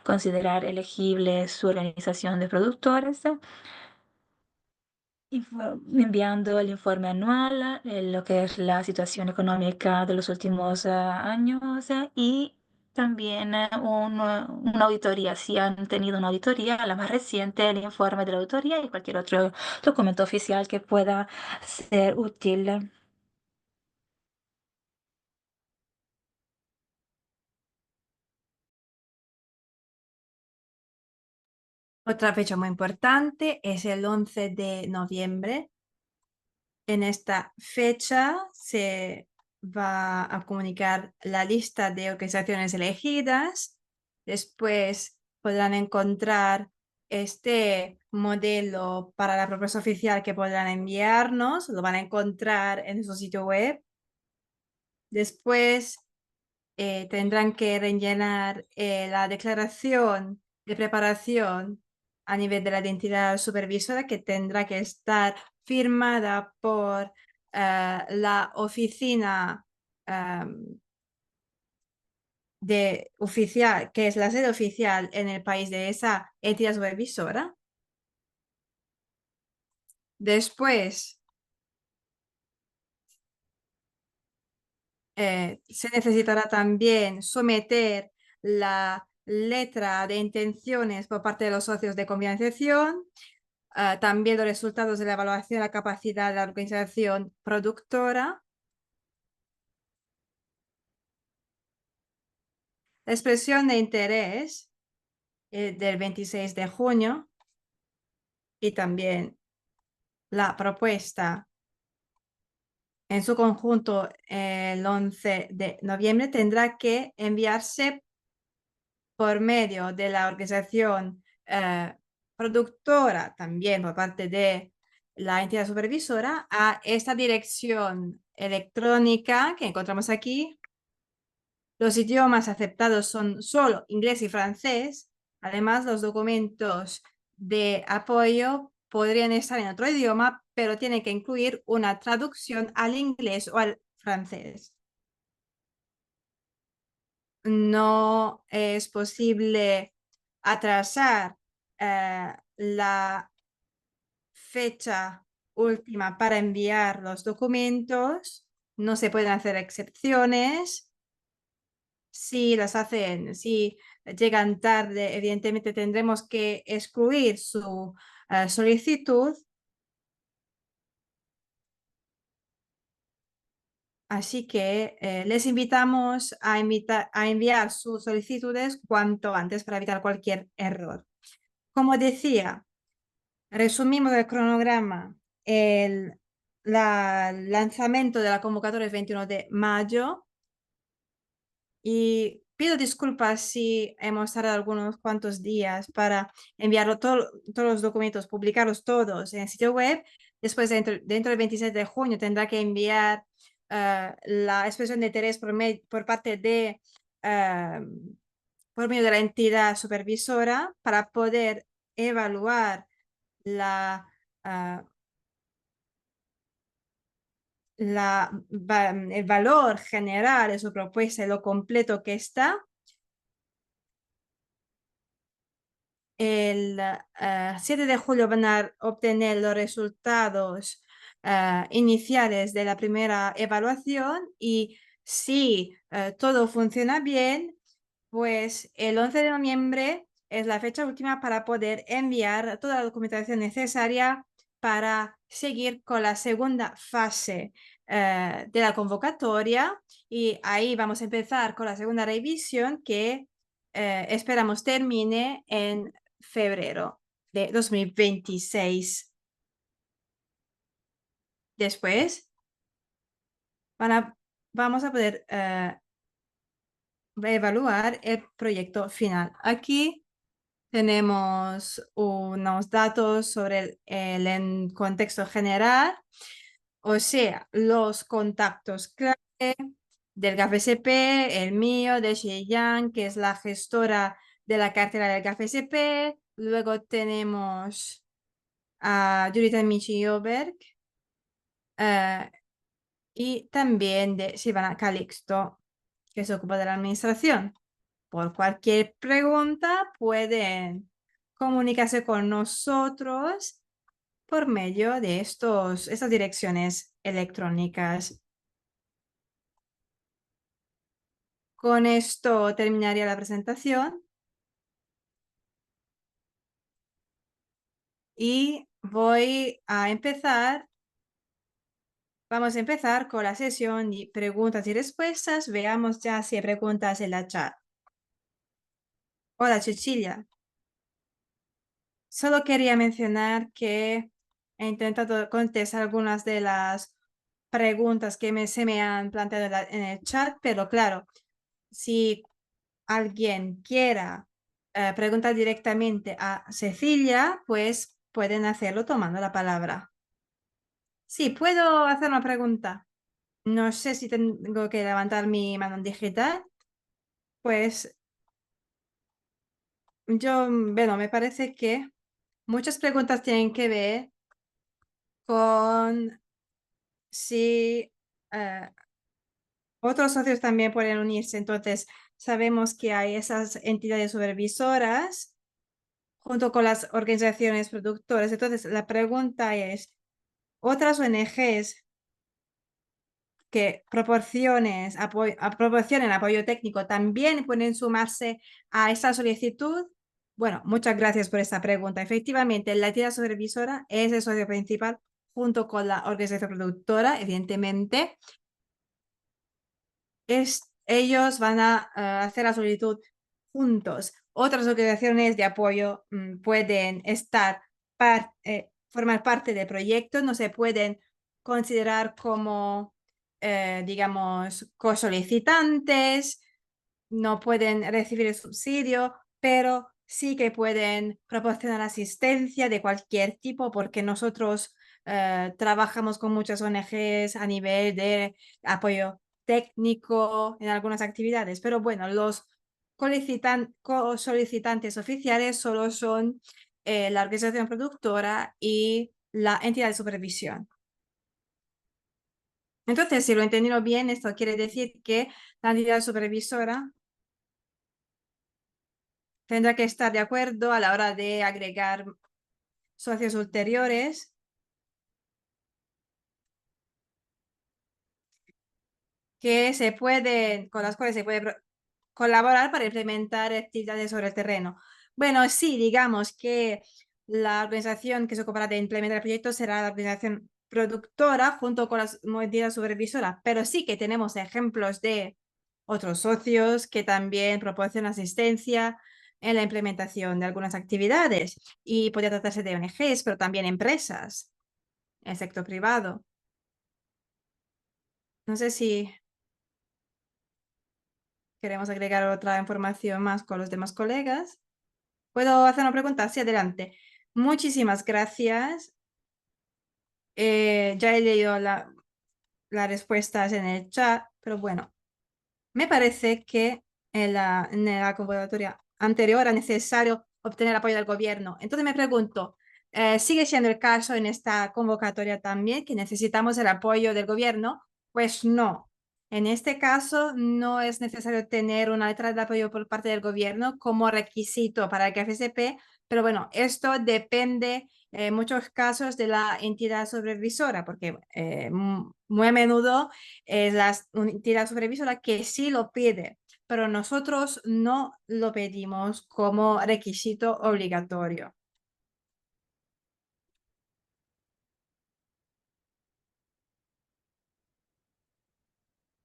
Speaker 3: considerar elegible su organización de productores. Enviando el informe anual, lo que es la situación económica de los últimos años y también una auditoría, si han tenido una auditoría, la más reciente, el informe de la auditoría y cualquier otro documento oficial que pueda ser útil.
Speaker 2: Otra fecha muy importante es el 11 de noviembre. En esta fecha se va a comunicar la lista de organizaciones elegidas. Después podrán encontrar este modelo para la propuesta oficial que podrán enviarnos. Lo van a encontrar en su sitio web. Después tendrán que rellenar la declaración de preparación a nivel de la identidad supervisora, que tendrá que estar firmada por la oficina oficial, que es la sede oficial en el país de esa entidad supervisora. Después se necesitará también someter la letra de intenciones por parte de los socios de financiación, también los resultados de la evaluación de la capacidad de la organización productora, la expresión de interés del 26 de junio y también la propuesta en su conjunto el 11 de noviembre tendrá que enviarse por medio de la organización productora, también por parte de la entidad supervisora, a esta dirección electrónica que encontramos aquí. Los idiomas aceptados son solo inglés y francés. Además, los documentos de apoyo podrían estar en otro idioma, pero tienen que incluir una traducción al inglés o al francés. No es posible atrasar la fecha última para enviar los documentos. No se pueden hacer excepciones. Si las hacen, si llegan tarde, evidentemente tendremos que excluir su solicitud. Así que les invitamos a enviar sus solicitudes cuanto antes para evitar cualquier error. Como decía, resumimos el cronograma. El lanzamiento de la convocatoria es 21 de mayo. Y pido disculpas si hemos tardado algunos cuantos días para enviarlo todos los documentos, publicarlos todos en el sitio web. Después, dentro del 26 de junio, tendrá que enviar la expresión de interés por parte de, por medio de la entidad supervisora para poder evaluar la, ah, el valor general de su propuesta y lo completo que está. El 7 de julio van a obtener los resultados iniciales de la primera evaluación y si todo funciona bien, pues el 11 de noviembre es la fecha última para poder enviar toda la documentación necesaria para seguir con la segunda fase de la convocatoria y ahí vamos a empezar con la segunda revisión que esperamos termine en febrero de 2026. Después vamos a poder evaluar el proyecto final. Aquí tenemos unos datos sobre el contexto general, o sea, los contactos clave del GAFSP, el mío, de Xiyang, que es la gestora de la cartera del KFSP. Luego tenemos a Judith Michioberg y también de Silvana Calixto, que se ocupa de la administración. Por cualquier pregunta pueden comunicarse con nosotros por medio de estas direcciones electrónicas. Con esto terminaría la presentación y voy a empezar. Vamos a empezar con la sesión de preguntas y respuestas. Veamos ya si hay preguntas en la chat. Hola, Cecilia. Solo quería mencionar que he intentado contestar algunas de las preguntas que se me han planteado en el chat, pero claro, si alguien quiera preguntar directamente a Cecilia, pues pueden hacerlo tomando la palabra. Sí, puedo hacer una pregunta. No sé si tengo que levantar mi mano digital. Pues bueno, me parece que muchas preguntas tienen que ver con si otros socios también pueden unirse. Entonces, sabemos que hay esas entidades supervisoras junto con las organizaciones productoras. Entonces, la pregunta es, ¿otras ONGs que proporcionen apoyo técnico también pueden sumarse a esta solicitud? Bueno, muchas gracias por esta pregunta. Efectivamente, la entidad supervisora es el socio principal junto con la organización productora, evidentemente. Ellos van a hacer la solicitud juntos. Otras organizaciones de apoyo pueden formar parte del proyecto, no se pueden considerar como, digamos, co-solicitantes, no pueden recibir el subsidio, pero sí que pueden proporcionar asistencia de cualquier tipo porque nosotros trabajamos con muchas ONGs a nivel de apoyo técnico en algunas actividades, pero bueno, los solicitantes oficiales solo son la organización productora y la entidad de supervisión. Entonces, si lo he entendido bien, esto quiere decir que la entidad supervisora tendrá que estar de acuerdo a la hora de agregar socios ulteriores con las cuales se puede colaborar para implementar actividades sobre el terreno. Bueno, sí, digamos que la organización que se ocupará de implementar el proyecto será la organización productora junto con las entidades supervisoras, pero sí que tenemos ejemplos de otros socios que también proporcionan asistencia en la implementación de algunas actividades y podría tratarse de ONGs, pero también empresas, el sector privado. No sé si queremos agregar otra información más con los demás colegas. ¿Puedo hacer una pregunta? Sí, adelante. Muchísimas gracias. Ya he leído las respuestas en el chat, pero bueno, me parece que en la convocatoria anterior era necesario obtener apoyo del gobierno. Entonces me pregunto, ¿sigue siendo el caso en esta convocatoria también que necesitamos el apoyo del gobierno? Pues no. En este caso no es necesario tener una letra de apoyo por parte del gobierno como requisito para el KFSP, pero bueno, esto depende en muchos casos de la entidad supervisora, porque muy a menudo es la entidad supervisora que sí lo pide, pero nosotros no lo pedimos como requisito obligatorio.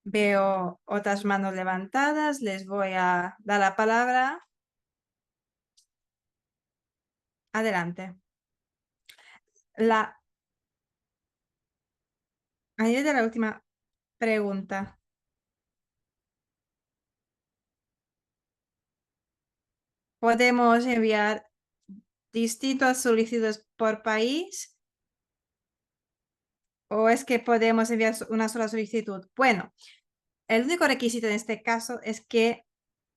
Speaker 2: Veo otras manos levantadas, les voy a dar la palabra. Adelante. A nivel de la última pregunta, ¿podemos enviar distintas solicitudes por país? ¿O es que podemos enviar una sola solicitud? Bueno, el único requisito en este caso es que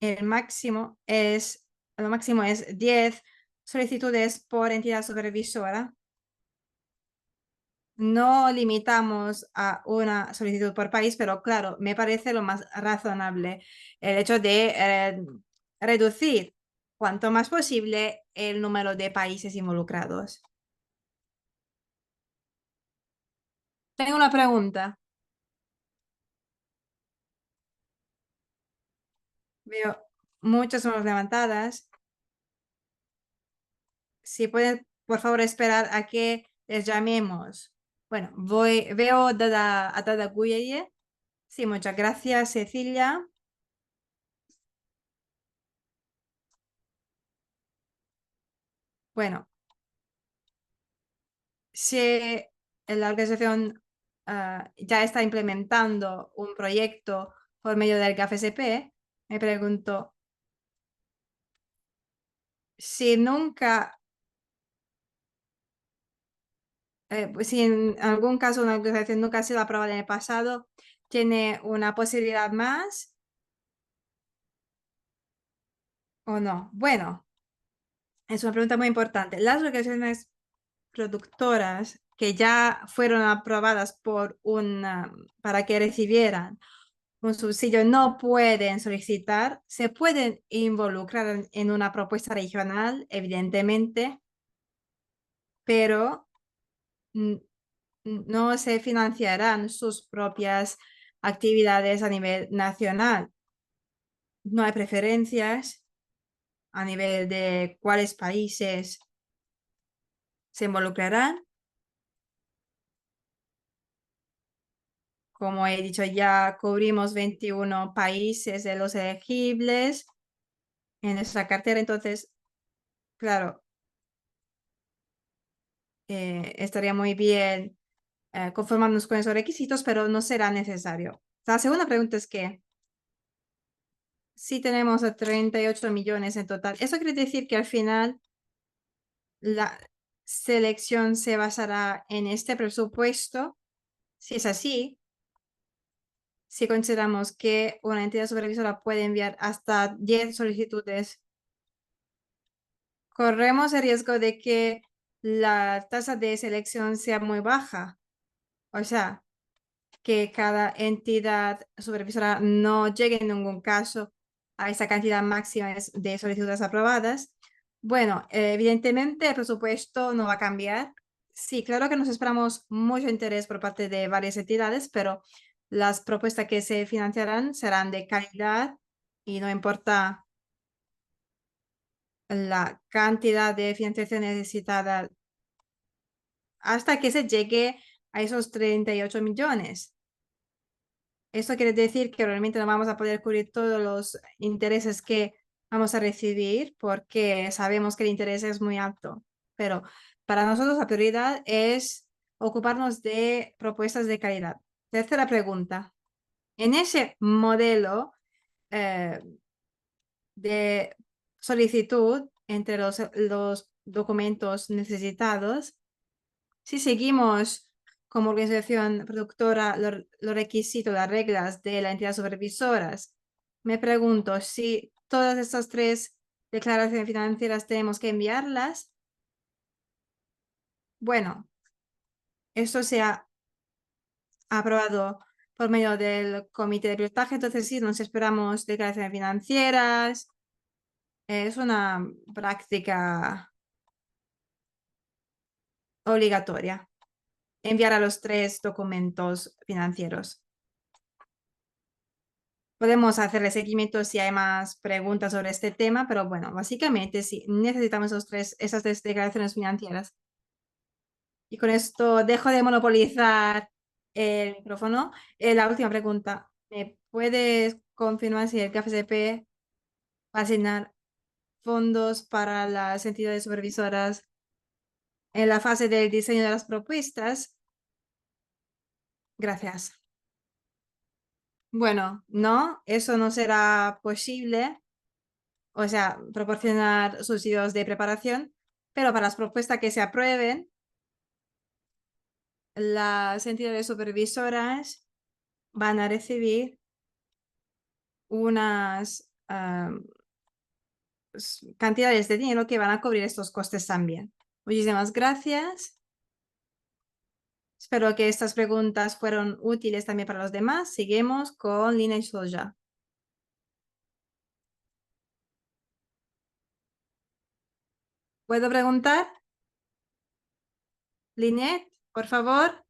Speaker 2: el máximo es lo máximo es 10 solicitudes por entidad supervisora. No limitamos a una solicitud por país, pero claro, me parece lo más razonable el hecho de reducir cuanto más posible el número de países involucrados. Tengo una pregunta. Veo muchas manos levantadas. Si pueden, por favor, esperar a que les llamemos. Bueno, veo a Dada Guyeye. Sí, muchas gracias, Cecilia. Bueno, si la organización ya está implementando un proyecto por medio del GAFSP, me pregunto si nunca, pues si en algún caso una organización nunca ha sido aprobada en el pasado, ¿tiene una posibilidad más o no? Bueno, es una pregunta muy importante. Las organizaciones productoras que ya fueron aprobadas para que recibieran un subsidio no pueden solicitar, se pueden involucrar en una propuesta regional, evidentemente, pero no se financiarán sus propias actividades a nivel nacional. No hay preferencias a nivel de cuáles países se involucrarán. Como he dicho, ya cubrimos 21 países de los elegibles en nuestra cartera, entonces, claro, estaría muy bien conformarnos con esos requisitos, pero no será necesario. La segunda pregunta es que si tenemos a 38 millones en total, ¿eso quiere decir que al final la selección se basará en este presupuesto? Si es así, si consideramos que una entidad supervisora puede enviar hasta 10 solicitudes, corremos el riesgo de que la tasa de selección sea muy baja. O sea, que cada entidad supervisora no llegue en ningún caso a esa cantidad máxima de solicitudes aprobadas. Bueno, evidentemente el presupuesto no va a cambiar. Sí, claro que nos esperamos mucho interés por parte de varias entidades, pero las propuestas que se financiarán serán de calidad y no importa la cantidad de financiación necesitada hasta que se llegue a esos 38 millones. Esto quiere decir que realmente no vamos a poder cubrir todos los intereses que vamos a recibir porque sabemos que el interés es muy alto. Pero para nosotros la prioridad es ocuparnos de propuestas de calidad. Tercera pregunta. En ese modelo de solicitud entre los documentos necesitados, si seguimos como organización productora los requisitos, las reglas de la entidad supervisoras, me pregunto si todas estas 3 declaraciones financieras tenemos que enviarlas. Bueno, esto se ha aprobado por medio del comité de pilotaje, entonces sí, nos esperamos declaraciones financieras. Es una práctica obligatoria enviar a los 3 documentos financieros. Podemos hacerle seguimiento si hay más preguntas sobre este tema, pero bueno, básicamente sí, necesitamos esas 3 declaraciones financieras. Y con esto dejo de monopolizar el micrófono. La última pregunta, ¿me puedes confirmar si el KFCP va a asignar fondos para las entidades supervisoras en la fase del diseño de las propuestas? Gracias. Bueno, no, eso no será posible. O sea, proporcionar subsidios de preparación, pero para las propuestas que se aprueben, las entidades supervisoras van a recibir unas cantidades de dinero que van a cubrir estos costes también. Muchísimas gracias. Espero que estas preguntas fueron útiles también para los demás. Seguimos con Lina Soja. ¿Puedo preguntar? Linet, por favor.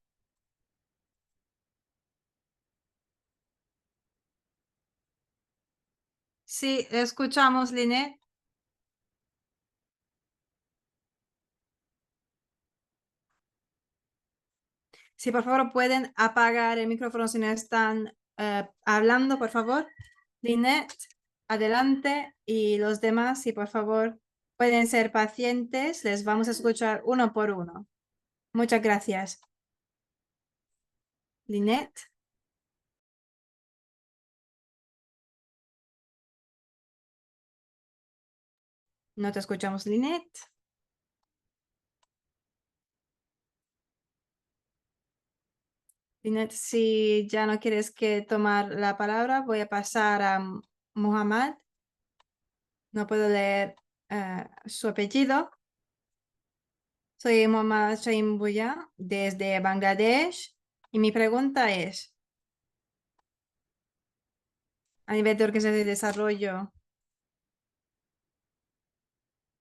Speaker 2: Sí, escuchamos, Linet. Sí, por favor, pueden apagar el micrófono si no están hablando, por favor. Linet, adelante. Y los demás, si por favor pueden ser pacientes, les vamos a escuchar uno por uno. Muchas gracias. Linet. No te escuchamos, Linet. Linet, si ya no quieres que tomar la palabra, voy a pasar a Muhammad. No puedo leer su apellido. Soy Muhammad Shaim Buya desde Bangladesh y mi pregunta es, a nivel de organización de desarrollo,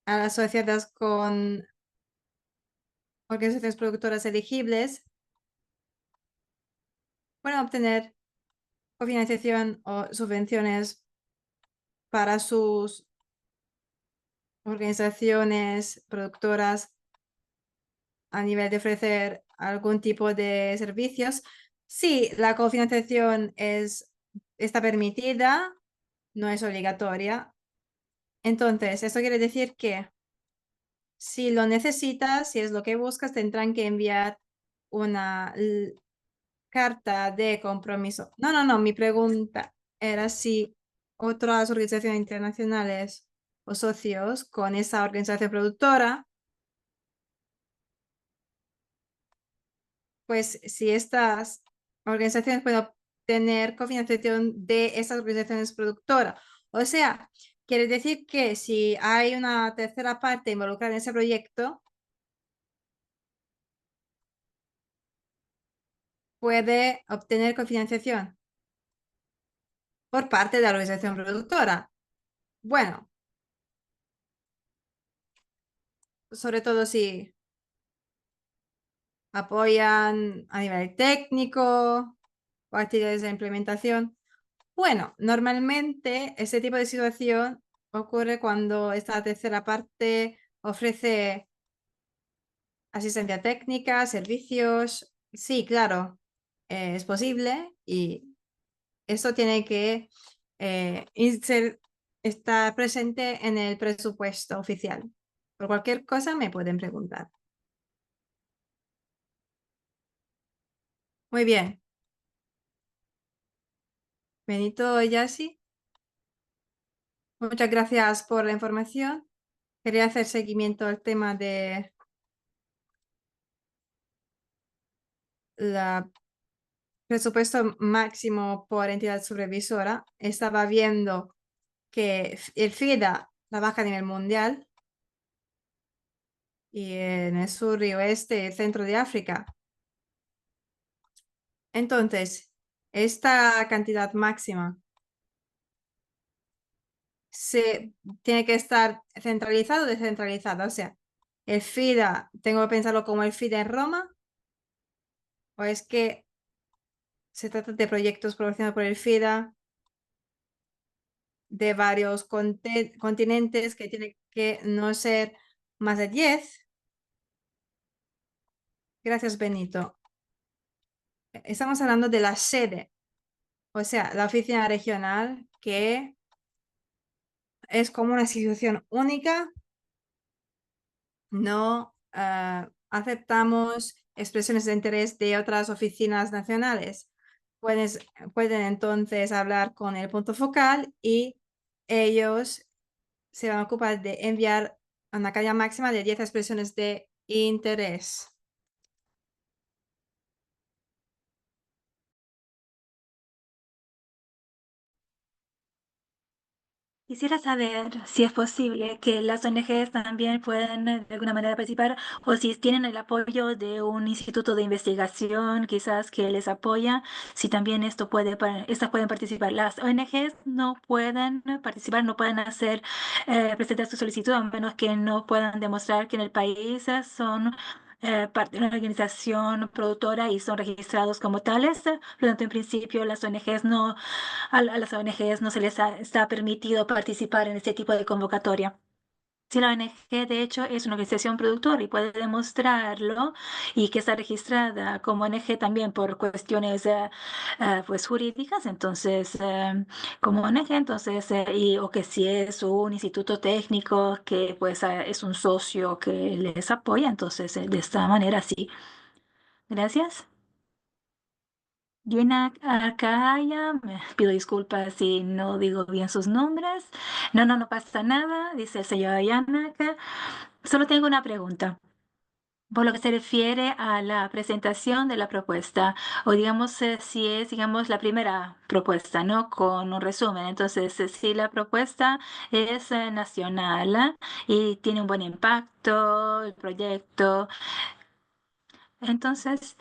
Speaker 2: a las asociadas con organizaciones productoras elegibles pueden obtener cofinanciación o subvenciones para sus organizaciones productoras a nivel de ofrecer algún tipo de servicios. Sí, la cofinanciación está permitida, no es obligatoria. Entonces, esto quiere decir que si lo necesitas, si es lo que buscas, tendrán que enviar una carta de compromiso. No, mi pregunta era si otras organizaciones internacionales o socios con esa organización productora, pues si estas organizaciones pueden obtener cofinanciación de esas organizaciones productoras. O sea, quiere decir que si hay una tercera parte involucrada en ese proyecto, puede obtener cofinanciación por parte de la organización productora. Bueno, sobre todo si apoyan a nivel técnico o actividades de implementación. Bueno, normalmente ese tipo de situación ocurre cuando esta tercera parte ofrece asistencia técnica, servicios. Sí, claro, es posible y esto tiene que estar presente en el presupuesto oficial. Por cualquier cosa me pueden preguntar. Muy bien. Benito Yassi, muchas gracias por la información. Quería hacer seguimiento al tema de la presupuesto máximo por entidad supervisora. Estaba viendo que el FIDA trabaja a nivel mundial y en el sur y oeste y centro de África. Entonces, esta cantidad máxima se tiene que estar centralizado o descentralizado. O sea, el FIDA, tengo que pensarlo como el FIDA en Roma, o es que se trata de proyectos promocionados por el FIDA de varios continentes que tiene que no ser más de 10. Gracias, Benito. Estamos hablando de la sede, o sea, la oficina regional, que es como una institución única. No aceptamos expresiones de interés de otras oficinas nacionales. Pueden entonces hablar con el punto focal y ellos se van a ocupar de enviar una cantidad máxima de 10 expresiones de interés.
Speaker 3: Quisiera saber si es posible que las ONGs también puedan de alguna manera participar o si tienen el apoyo de un instituto de investigación quizás que les apoya, si también estas pueden participar. Las ONGs no pueden participar, no pueden presentar su solicitud a menos que no puedan demostrar que en el país son parte de una organización productora y son registrados como tales. Por lo tanto, en principio, a las ONGs no se les está permitido participar en este tipo de convocatoria. Si la ONG, de hecho, es una organización productora y puede demostrarlo y que está registrada como ONG también por cuestiones pues jurídicas, entonces, como ONG, entonces, o que si es un instituto técnico que pues es un socio que les apoya, entonces, de esta manera sí. Gracias. Yuna Arcaya, me pido disculpas si no digo bien sus nombres. No, no, no pasa nada, dice el señor Yanaka. Solo tengo una pregunta. Por lo que se refiere a la presentación de la propuesta, o digamos si es, digamos, la primera propuesta, ¿no? Con un resumen. Entonces, si la propuesta es nacional y tiene un buen impacto, el proyecto, entonces...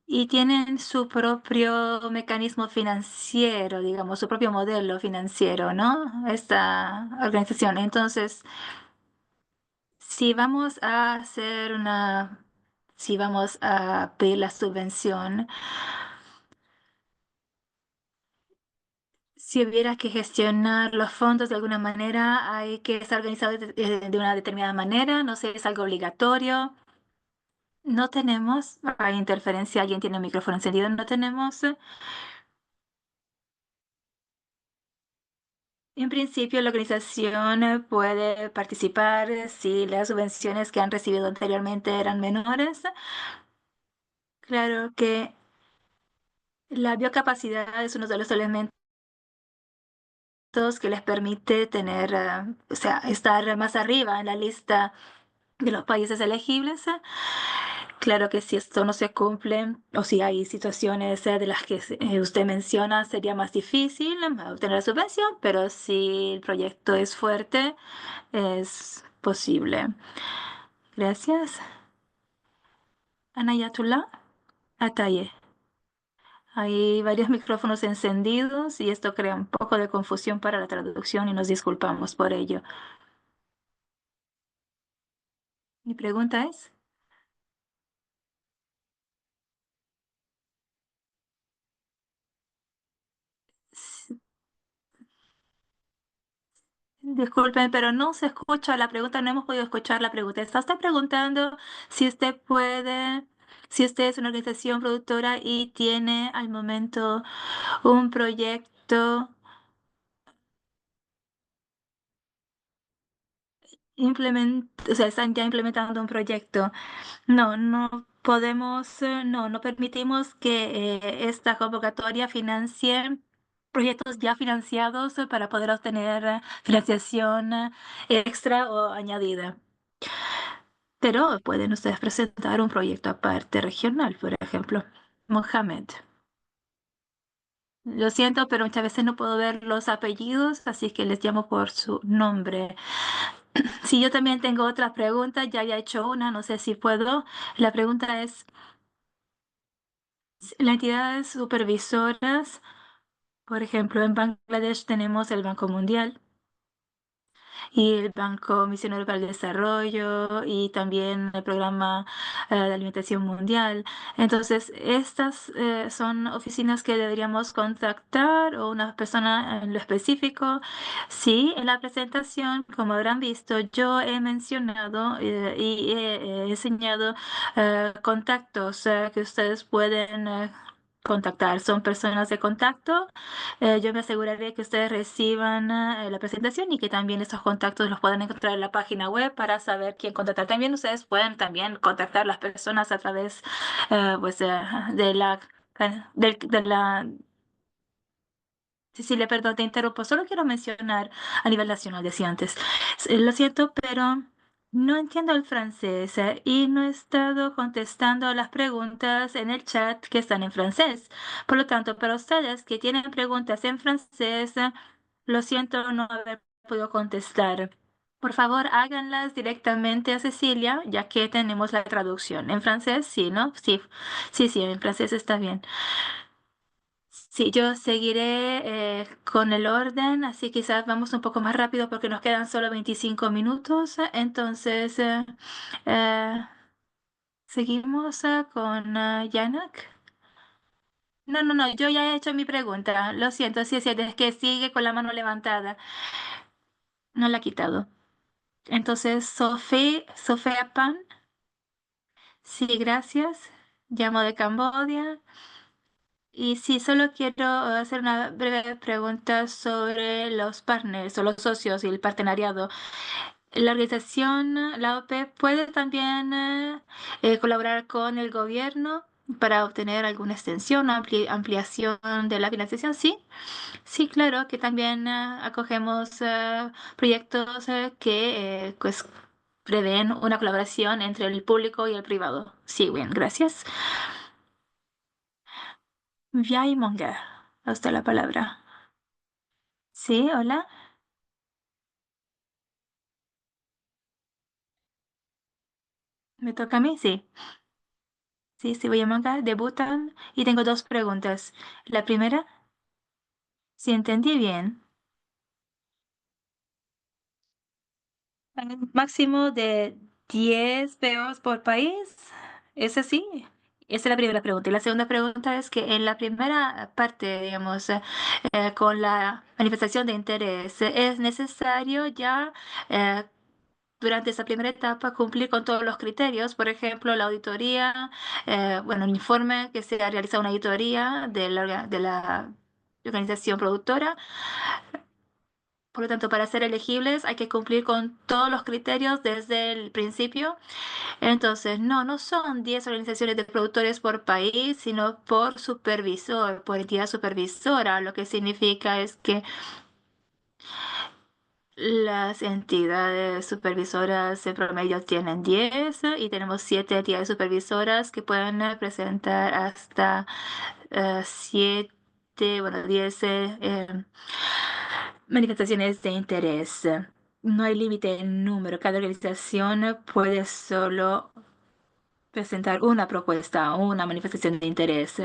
Speaker 3: Y tienen su propio mecanismo financiero, digamos, su propio modelo financiero, ¿no? Esta organización. Entonces, si vamos a si vamos a pedir la subvención, si hubiera que gestionar los fondos de alguna manera, hay que estar organizado de una determinada manera, no sé, es algo obligatorio. No tenemos, hay interferencia, alguien tiene el micrófono encendido, no tenemos. En principio, la organización puede participar si las subvenciones que han recibido anteriormente eran menores. Claro que la biocapacidad es uno de los elementos que les permite tener, o sea, estar más arriba en la lista de los países elegibles. Claro que si esto no se cumple o si hay situaciones de las que usted menciona, sería más difícil obtener la subvención, pero si el proyecto es fuerte, es posible. Gracias. Anayatullah Ataye. Hay varios micrófonos encendidos y esto crea un poco de confusión para la traducción y nos disculpamos por ello. Mi pregunta es, s- disculpen, pero no se escucha la pregunta, no hemos podido escuchar la pregunta. Está usted preguntando si usted puede, si usted es una organización productora y tiene al momento un proyecto o sea, están ya implementando un proyecto. No, no podemos, no permitimos que esta convocatoria financie proyectos ya financiados para poder obtener financiación extra o añadida. Pero pueden ustedes presentar un proyecto aparte regional, por ejemplo. Mohamed. Lo siento, pero muchas veces no puedo ver los apellidos, así que les llamo por su nombre. Si yo también tengo otra pregunta, ya había hecho una, no sé si puedo. La pregunta es, las entidades supervisoras, por ejemplo, en Bangladesh tenemos el Banco Mundial y el Banco Misionero para el Desarrollo y también el Programa de Alimentación Mundial. Entonces, estas son oficinas que deberíamos contactar o una persona en lo específico. Sí, en la presentación, como habrán visto, yo he mencionado y he enseñado contactos que ustedes pueden contactar. Son personas de contacto. Yo me aseguraré que ustedes reciban la presentación y que también estos contactos los puedan encontrar en la página web para saber quién contactar. También ustedes pueden también contactar a las personas a través pues, de la... Cecilia, perdón, te interrumpo. Solo quiero mencionar a nivel nacional, decía antes. Lo siento, pero no entiendo el francés y no he estado contestando las preguntas en el chat que están en francés. Por lo tanto, para ustedes que tienen preguntas en francés, lo siento no haber podido contestar. Por favor, háganlas directamente a Cecilia, ya que tenemos la traducción. En francés, sí, ¿no? Sí, sí, sí, en francés está bien. Sí, yo seguiré con el orden, así quizás vamos un poco más rápido porque nos quedan solo 25 minutos. Entonces, eh, seguimos con Yanak. No, no, no, yo ya he hecho mi pregunta. Lo siento, sí, sí, es que sigue con la mano levantada. No la ha quitado. Entonces, Sofía Pan. Sí, gracias. Llamo de Camboya. Y sí, solo quiero hacer una breve pregunta sobre los partners o los socios y el partenariado. La organización, la OPE, puede también colaborar con el gobierno para obtener alguna extensión o ampliación de la financiación. Sí, sí, claro que también acogemos proyectos que pues, prevén una colaboración entre el público y el privado. Sí, bien, gracias. Viai Monger, a usted la palabra. Sí, hola. ¿Me toca a mí? Sí. Sí, sí, voy a Monger, debutan y tengo dos preguntas. La primera, si entendí bien, máximo de 10 POs por país. ¿Es así? Esa es la primera pregunta. Y la segunda pregunta es que en la primera parte, digamos, con la manifestación de interés, ¿es necesario ya eh, durante esa primera etapa cumplir con todos los criterios? Por ejemplo, la auditoría, bueno, el informe que se ha realizado una auditoría de la organización productora. Por lo tanto, para ser elegibles hay que cumplir con todos los criterios desde el principio. Entonces, no, no son 10 organizaciones de productores por país, sino por supervisor, por entidad supervisora. Lo que significa es que las entidades supervisoras en promedio tienen 10 y tenemos 7 entidades supervisoras que pueden presentar hasta 7, bueno, 10 manifestaciones de interés. No hay límite en número. Cada organización puede solo presentar una propuesta o una manifestación de interés.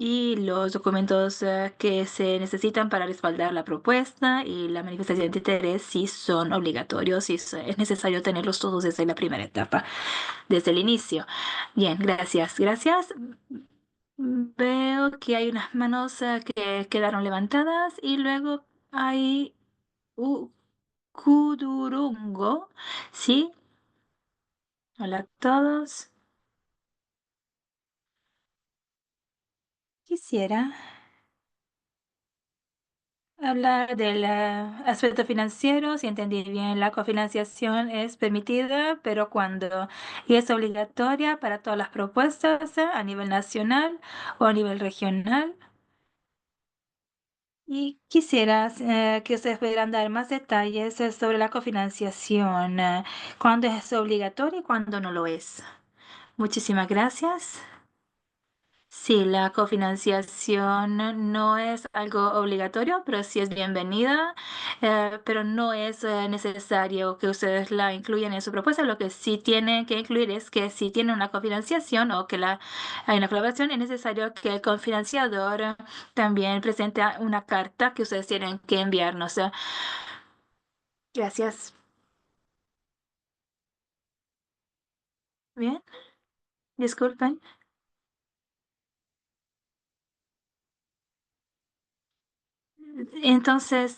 Speaker 3: Y los documentos que se necesitan para respaldar la propuesta y la manifestación de interés sí son obligatorios y es necesario tenerlos todos desde la primera etapa, desde el inicio. Bien, gracias, gracias. Veo que hay unas manos que quedaron levantadas y luego hay u- Kudurungo. ¿Sí? Hola a todos. Quisiera hablar del aspecto financiero. Si entendí bien, la cofinanciación es permitida, pero cuando y es obligatoria para todas las propuestas a nivel nacional o a nivel regional. Y quisiera que ustedes pudieran dar más detalles sobre la cofinanciación, cuándo es obligatorio y cuándo no lo es. Muchísimas gracias. Sí, la cofinanciación no es algo obligatorio, pero sí es bienvenida, pero no es necesario que ustedes la incluyan en su propuesta. Lo que sí tienen que incluir es que si tienen una cofinanciación o que hay una colaboración, es necesario que el cofinanciador también presente una carta que ustedes tienen que enviarnos. Gracias. Bien, disculpen. Entonces,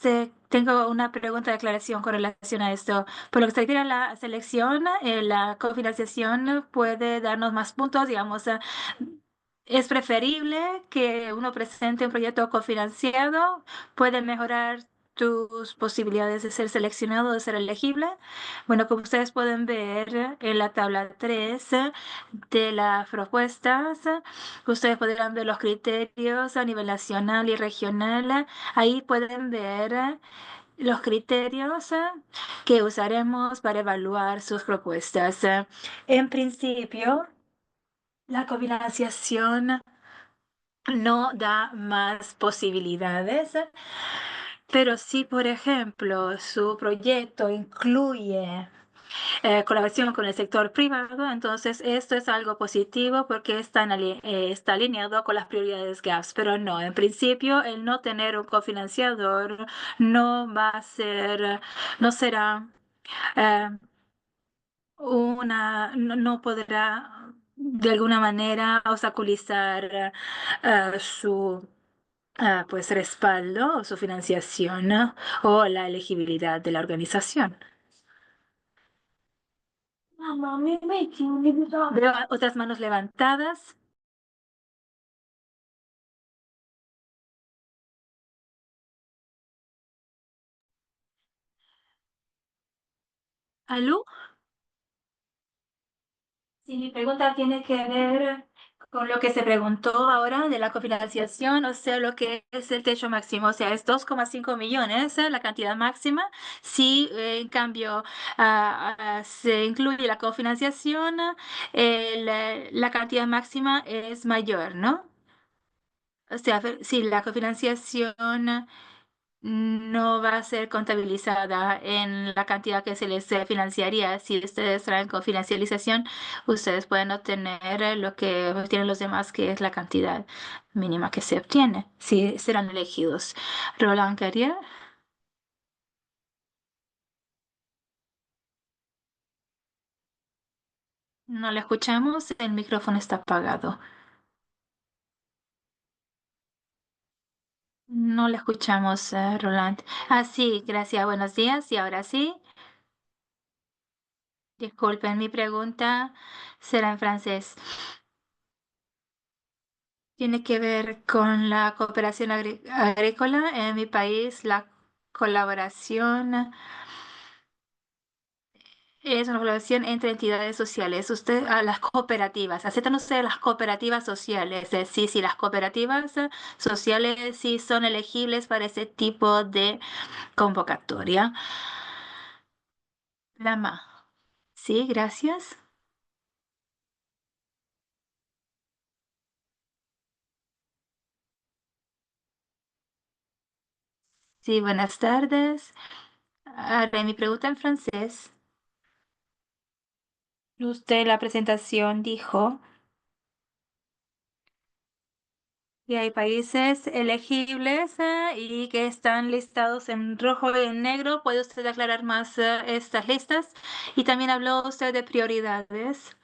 Speaker 3: tengo una pregunta de aclaración con relación a esto. Por lo que se refiere a la selección, la cofinanciación puede darnos más puntos, digamos. Es preferible que uno presente un proyecto cofinanciado, puede mejorar tus posibilidades de ser seleccionado, de ser elegible. Bueno, como ustedes pueden ver en la tabla 3 de las propuestas, ustedes podrán ver los criterios a nivel nacional y regional. Ahí pueden ver los criterios que usaremos para evaluar sus propuestas. En principio, la cofinanciación no da más posibilidades. Pero si, por ejemplo, su proyecto incluye colaboración con el sector privado, entonces esto es algo positivo porque está alineado con las prioridades GAPS, pero no, en principio el no tener un cofinanciador no va a ser, no será eh, no podrá de alguna manera obstaculizar su pues respaldo o su financiación, ¿no? O la elegibilidad de la organización. Veo otras manos levantadas. ¿Aló? Sí, mi pregunta tiene que ver con lo que se preguntó ahora de la cofinanciación, o sea, lo que es el techo máximo, o sea, es 2,5 millones, la cantidad máxima. Si en cambio se incluye la cofinanciación, la cantidad máxima es mayor, ¿no? O sea, si la cofinanciación no va a ser contabilizada en la cantidad que se les financiaría. Si ustedes traen cofinancialización, ustedes pueden obtener lo que obtienen los demás, que es la cantidad mínima que se obtiene, si serán elegidos. Roland Carrier, no le escuchamos, el micrófono está apagado. No le escuchamos, Roland. Ah, sí, gracias, buenos días. Y ahora sí, disculpen, mi pregunta será en francés. Tiene que ver con la cooperación agrícola. En mi país, la colaboración es una colaboración entre entidades sociales. Las cooperativas, ¿aceptan ustedes las cooperativas sociales? Sí, sí, las cooperativas sociales sí son elegibles para ese tipo de convocatoria. Lama. Sí, gracias. Sí, buenas tardes. Haré mi pregunta en francés. Usted en la presentación dijo y hay países elegibles y que están listados en rojo y en negro. ¿Puede usted aclarar más estas listas? Y también habló usted de prioridades.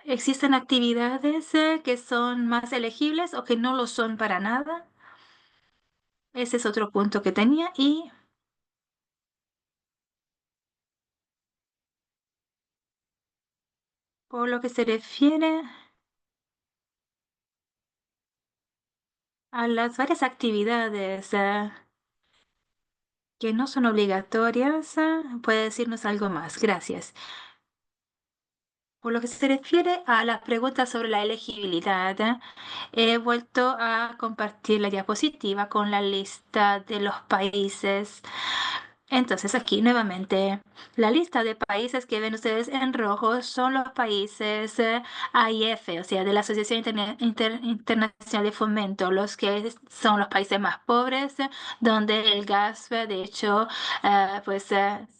Speaker 3: ¿Existen actividades que son más elegibles o que no lo son para nada? Ese es otro punto que tenía. Y por lo que se refiere a las varias actividades que no son obligatorias, puede decirnos algo más. Gracias. Por lo que se refiere a las preguntas sobre la elegibilidad, he vuelto a compartir la diapositiva con la lista de los países. Entonces aquí nuevamente la lista de países que ven ustedes en rojo son los países AIF, o sea, de la Asociación Internacional de Fomento, los que son los países más pobres, donde el gas, de hecho,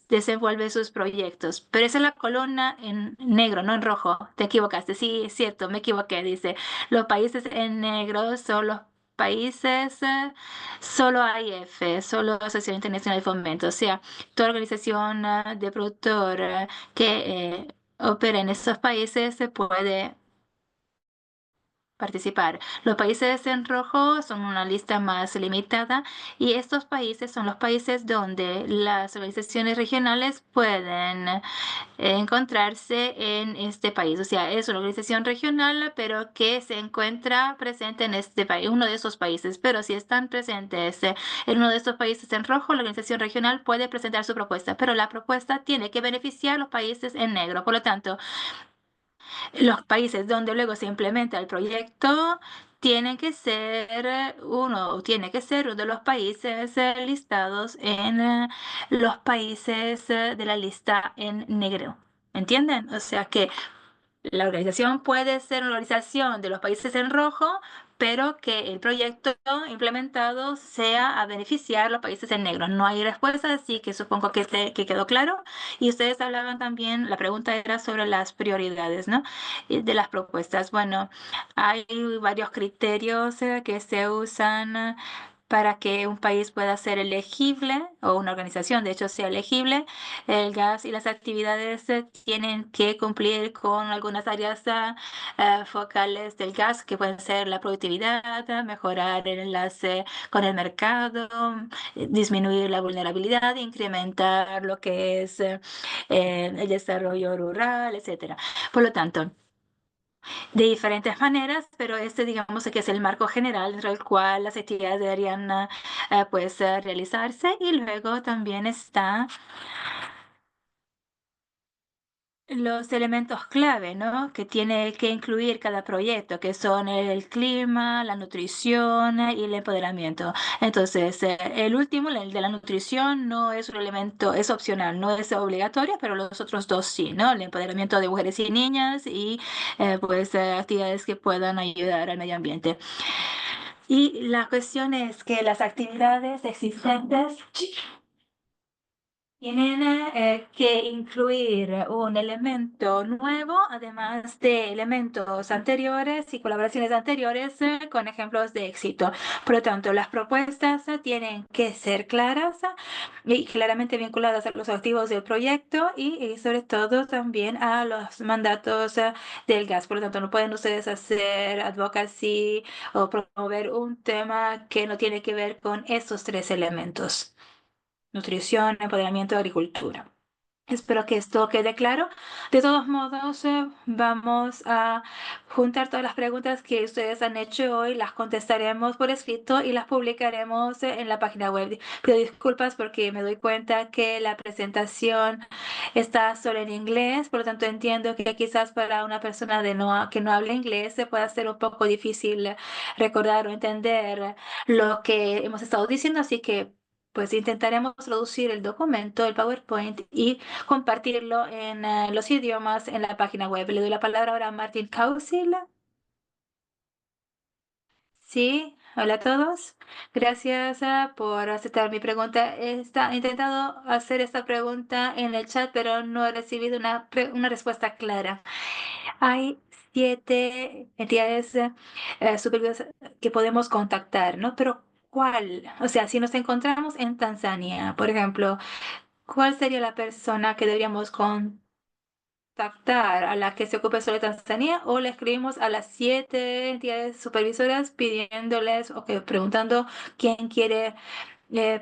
Speaker 3: desenvuelve sus proyectos. Pero esa es la columna en negro, no en rojo. Te equivocaste. Sí, es cierto, me equivoqué. Dice, los países en negro son los países, solo AIF, solo Asociación Internacional de Fomento. O sea, toda organización de productor que opera en esos países se puede participar. Los países en rojo son una lista más limitada y estos países son los países donde las organizaciones regionales pueden encontrarse en este país. O sea, es una organización regional, pero que se encuentra presente en este país, uno de esos países. Pero si están presentes en uno de estos países en rojo, la organización regional puede presentar su propuesta, pero la propuesta tiene que beneficiar a los países en negro. Por lo tanto, los países donde luego se implementa el proyecto tienen que ser tiene que ser uno de los países listados en los países de la lista en negro. ¿Entienden? O sea que la organización puede ser una organización de los países en rojo, pero que el proyecto implementado sea a beneficiar a los países en negro. No hay respuesta, así que supongo que quedó claro. Y ustedes hablaban también, la pregunta era sobre las prioridades, ¿no? De las propuestas. Bueno, hay varios criterios que se usan para que un país pueda ser elegible o una organización, de hecho, sea elegible. El gas y las actividades tienen que cumplir con algunas áreas focales del gas, que pueden ser la productividad, mejorar el enlace con el mercado, disminuir la vulnerabilidad, incrementar lo que es el desarrollo rural, etcétera. Por lo tanto, de diferentes maneras, pero este digamos que es el marco general dentro del cual las actividades deberían pues realizarse, y luego también está los elementos clave, ¿no? Que tiene que incluir cada proyecto, que son el clima, la nutrición y el empoderamiento. Entonces, el último, el de la nutrición, no es un elemento, es opcional, no es obligatorio, pero los otros dos sí, ¿no? El empoderamiento de mujeres y niñas y pues actividades que puedan ayudar al medio ambiente. Y la cuestión es que las actividades existentes tienen que incluir un elemento nuevo, además de elementos anteriores y colaboraciones anteriores con ejemplos de éxito. Por lo tanto, las propuestas tienen que ser claras y claramente vinculadas a los objetivos del proyecto y sobre todo también a los mandatos del gas. Por lo tanto, no pueden ustedes hacer advocacy o promover un tema que no tiene que ver con esos tres elementos: nutrición, empoderamiento, agricultura. Espero que esto quede claro. De todos modos, vamos a juntar todas las preguntas que ustedes han hecho hoy, las contestaremos por escrito y las publicaremos en la página web. Pido disculpas porque me doy cuenta que la presentación está solo en inglés, por lo tanto entiendo que quizás para una persona que no habla inglés se pueda ser un poco difícil recordar o entender lo que hemos estado diciendo, así que pues intentaremos traducir el documento, el PowerPoint, y compartirlo en los idiomas en la página web. Le doy la palabra ahora a Martin Kausil. Sí, hola a todos. Gracias por aceptar mi pregunta. He intentado hacer esta pregunta en el chat, pero no he recibido una respuesta clara. Hay 7 entidades supervisoras que podemos contactar, ¿no? Pero ¿cuál? O sea, si nos encontramos en Tanzania, por ejemplo, ¿cuál sería la persona que deberíamos contactar? ¿A la que se ocupe solo de Tanzania, o le escribimos a las 7 entidades supervisoras pidiéndoles o que preguntando quién quiere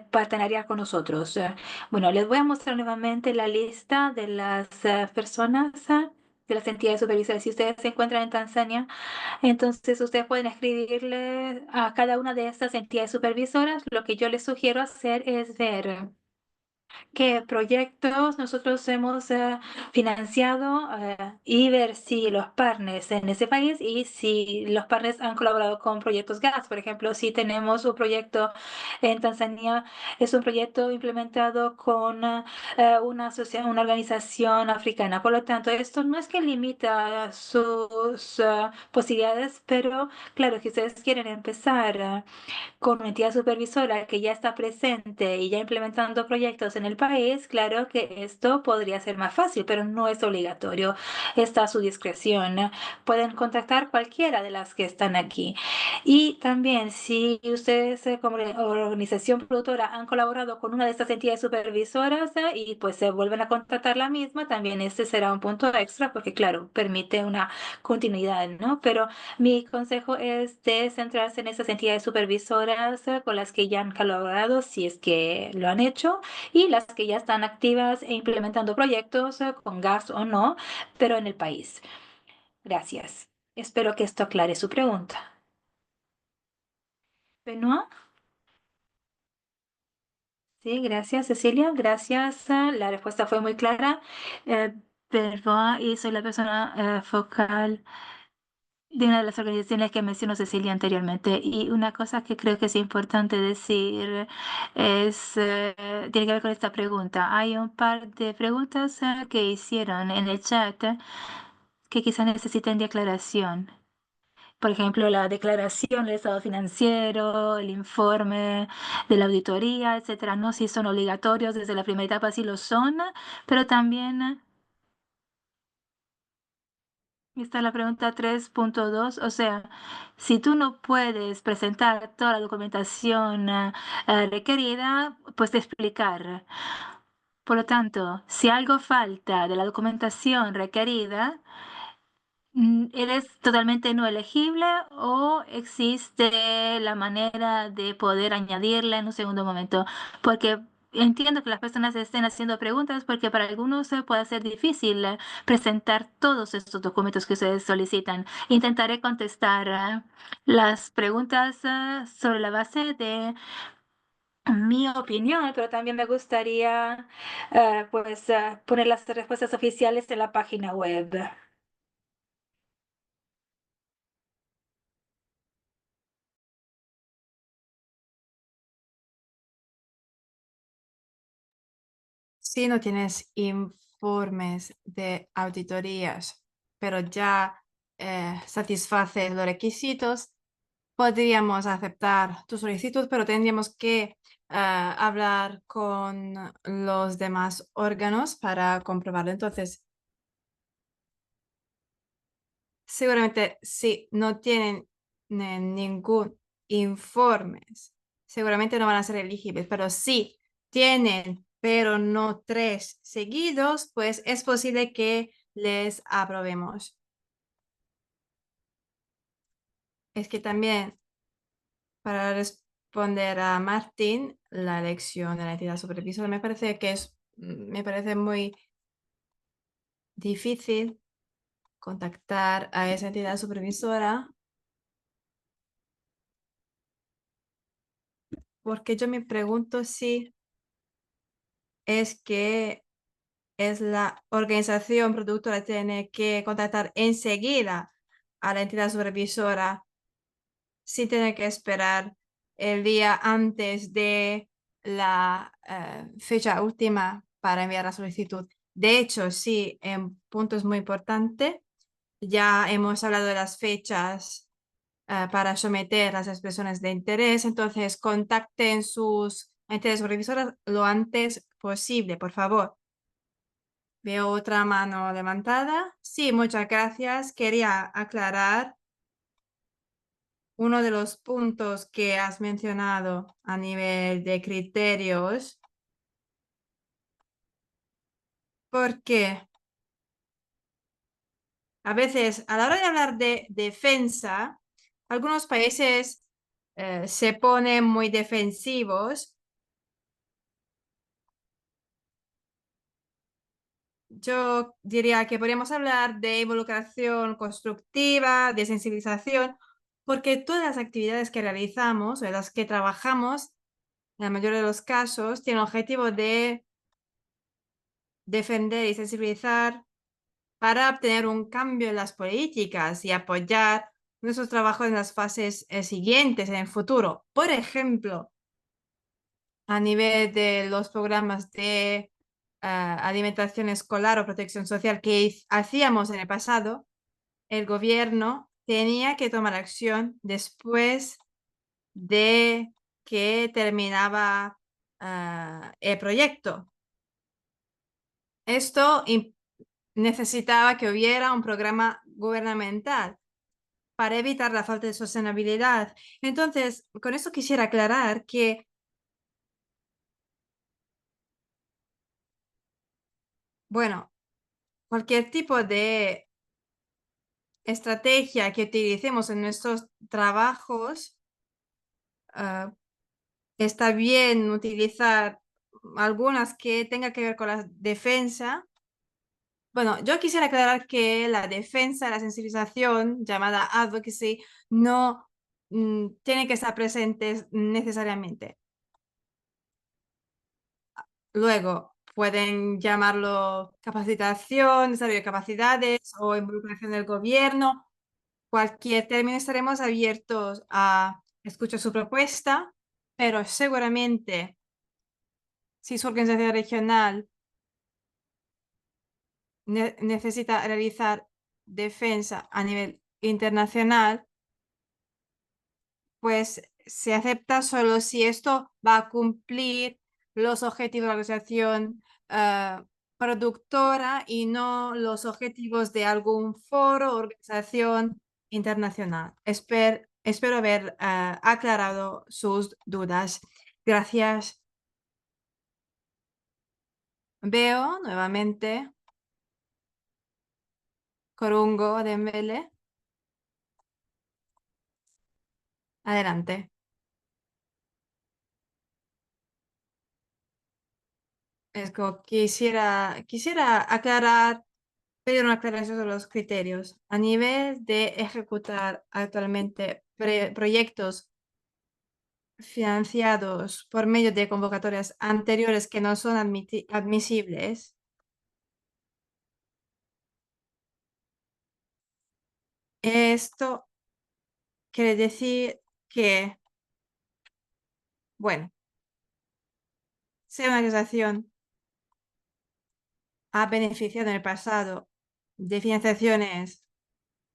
Speaker 3: partenariar con nosotros? Bueno, les voy a mostrar nuevamente la lista de las personas, de las entidades supervisoras. Si ustedes se encuentran en Tanzania, entonces ustedes pueden escribirle a cada una de estas entidades supervisoras. Lo que yo les sugiero hacer es ver qué proyectos nosotros hemos financiado, y ver si los partners en ese país y si los partners han colaborado con proyectos gas. Por ejemplo, si tenemos un proyecto en Tanzania, es un proyecto implementado con una organización africana. Por lo tanto, esto no es que limita sus posibilidades, pero claro, que ustedes quieren empezar con una entidad supervisora que ya está presente y ya implementando proyectos en el país, claro que esto podría ser más fácil, pero no es obligatorio. Está a su discreción. Pueden contactar cualquiera de las que están aquí. Y también, si ustedes como organización productora han colaborado con una de estas entidades supervisoras y pues se vuelven a contratar la misma, también este será un punto extra porque, claro, permite una continuidad, ¿no? Pero mi consejo es de centrarse en esas entidades supervisoras con las que ya han colaborado, si es que lo han hecho, y las que ya están activas e implementando proyectos con gas o no, pero en el país. Gracias. Espero que esto aclare su pregunta. Benoit. Sí, gracias, Cecilia. Gracias. La respuesta fue muy clara. Eh, Benoit, y soy la persona focal de una de las organizaciones que mencionó Cecilia anteriormente. Y una cosa que creo que es importante decir tiene que ver con esta pregunta. Hay un par de preguntas que hicieron en el chat que quizás necesiten de aclaración. por ejemplo, la declaración del estado financiero, el informe de la auditoría, etcétera. No si son obligatorios desde la primera etapa, sí lo son, pero también está la pregunta 3.2, o sea, si tú no puedes presentar toda la documentación requerida, pues de explicar. Por lo tanto, si algo falta de la documentación requerida, ¿eres totalmente no elegible o existe la manera de poder añadirla en un segundo momento? Porque entiendo que las personas estén haciendo preguntas porque para algunos puede ser difícil presentar todos estos documentos que ustedes solicitan. Intentaré contestar las preguntas sobre la base de mi opinión, pero también me gustaría poner las respuestas oficiales en la página web.
Speaker 2: Si no tienes informes de auditorías, pero ya satisfaces los requisitos, podríamos aceptar tu solicitud, pero tendríamos que hablar con los demás órganos para comprobarlo. Entonces, seguramente si no tienen ningún informe, seguramente no van a ser elegibles, pero si tienen, pero no 3 seguidos, pues es posible que les aprobemos. Es que también para responder a Martín, la elección de la entidad supervisora me parece que me parece muy difícil contactar a esa entidad supervisora porque yo me pregunto si es que es la organización productora tiene que contactar enseguida a la entidad supervisora sin tener que esperar el día antes de la fecha última para enviar la solicitud. De hecho, sí, en puntos muy importantes, ya hemos hablado de las fechas para someter las expresiones de interés, entonces contacten sus entidades supervisoras lo antes posible, por favor. Veo otra mano levantada. Sí, muchas gracias. Quería aclarar uno de los puntos que has mencionado a nivel de criterios, porque a veces a la hora de hablar de defensa, algunos países se ponen muy defensivos. Yo diría que podríamos hablar de involucración constructiva, de sensibilización, porque todas las actividades que realizamos o en las que trabajamos, en la mayoría de los casos, tienen el objetivo de defender y sensibilizar para obtener un cambio en las políticas y apoyar nuestros trabajos en las fases siguientes, en el futuro. Por ejemplo, a nivel de los programas de alimentación escolar o protección social que hacíamos en el pasado, el gobierno tenía que tomar acción después de que terminaba el proyecto. Esto necesitaba que hubiera un programa gubernamental para evitar la falta de sostenibilidad. Entonces, con esto quisiera aclarar que, bueno, cualquier tipo de estrategia que utilicemos en nuestros trabajos, está bien utilizar algunas que tengan que ver con la defensa. Bueno, yo quisiera aclarar que la defensa, la sensibilización, llamada advocacy, no tiene que estar presentes necesariamente. Luego, pueden llamarlo capacitación, desarrollo de capacidades o involucración del gobierno. Cualquier término estaremos abiertos a escuchar su propuesta, pero seguramente si su organización regional necesita realizar defensa a nivel internacional, pues se acepta solo si esto va a cumplir los objetivos de la organización productora y no los objetivos de algún foro o organización internacional. Espero haber aclarado sus dudas. Gracias. Veo nuevamente Corungo Dembele. Adelante. Quisiera aclarar, pedir una aclaración sobre los criterios. A nivel de ejecutar actualmente proyectos financiados por medio de convocatorias anteriores que no son admisibles, esto quiere decir que, bueno, si una organización ha beneficiado en el pasado de financiaciones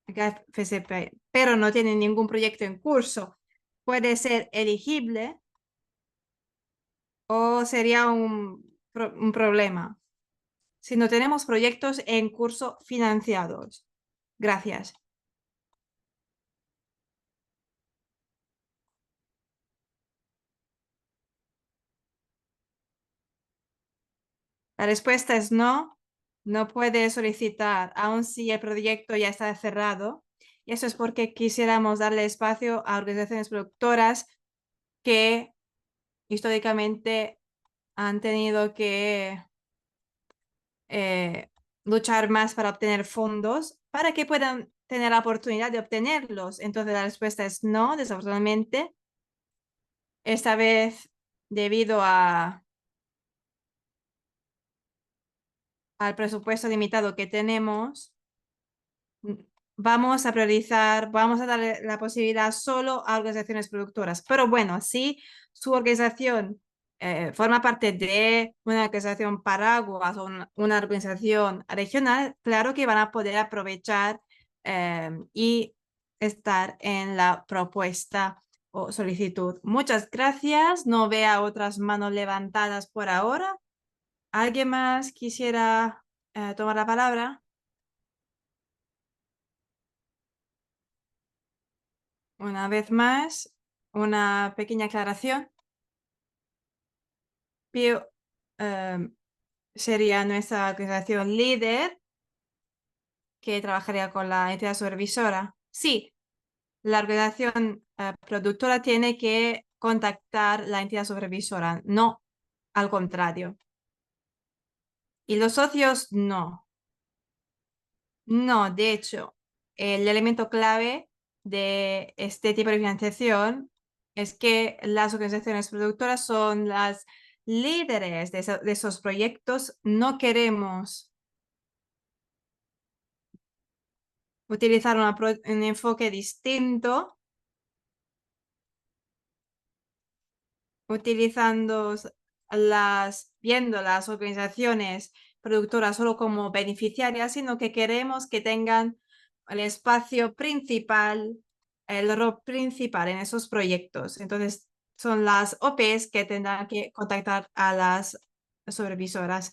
Speaker 2: FSP, pero no tiene ningún proyecto en curso, puede ser elegible o sería un problema si no tenemos proyectos en curso financiados. Gracias. La respuesta es no. No puede solicitar, aun si el proyecto ya está cerrado. Y eso es porque quisiéramos darle espacio a organizaciones productoras que históricamente han tenido que luchar más para obtener fondos para que puedan tener la oportunidad de obtenerlos. Entonces la respuesta es no, desafortunadamente. Esta vez, debido al presupuesto limitado que tenemos, vamos a priorizar, vamos a darle la posibilidad solo a organizaciones productoras. Pero bueno, si su organización forma parte de una organización paraguas o una organización regional, claro que van a poder aprovechar y estar en la propuesta o solicitud. Muchas gracias. No vea otras manos levantadas por ahora. ¿Alguien más quisiera tomar la palabra? Una vez más, una pequeña aclaración. Pío sería nuestra organización líder que trabajaría con la entidad supervisora. Sí, la organización productora tiene que contactar la entidad supervisora, no al contrario. Y los socios no. No, de hecho, el elemento clave de este tipo de financiación es que las organizaciones productoras son las líderes de esos proyectos. No queremos utilizar un enfoque distinto, viendo las organizaciones productoras solo como beneficiarias, sino que queremos que tengan el espacio principal, el rol principal en esos proyectos. Entonces, son las OPs que tendrán que contactar a las supervisoras.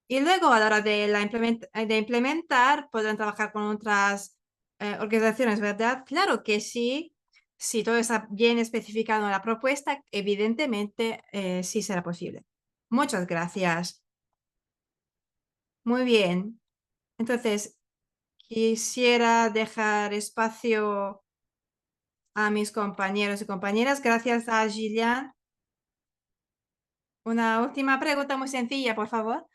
Speaker 2: Y luego, a la hora de implementar, podrán trabajar con otras organizaciones, ¿verdad? Claro que sí. Si todo está bien especificado en la propuesta, evidentemente sí será posible. Muchas gracias. Muy bien. Entonces, quisiera dejar espacio a mis compañeros y compañeras. Gracias a Gillian. Una última pregunta muy sencilla, por favor.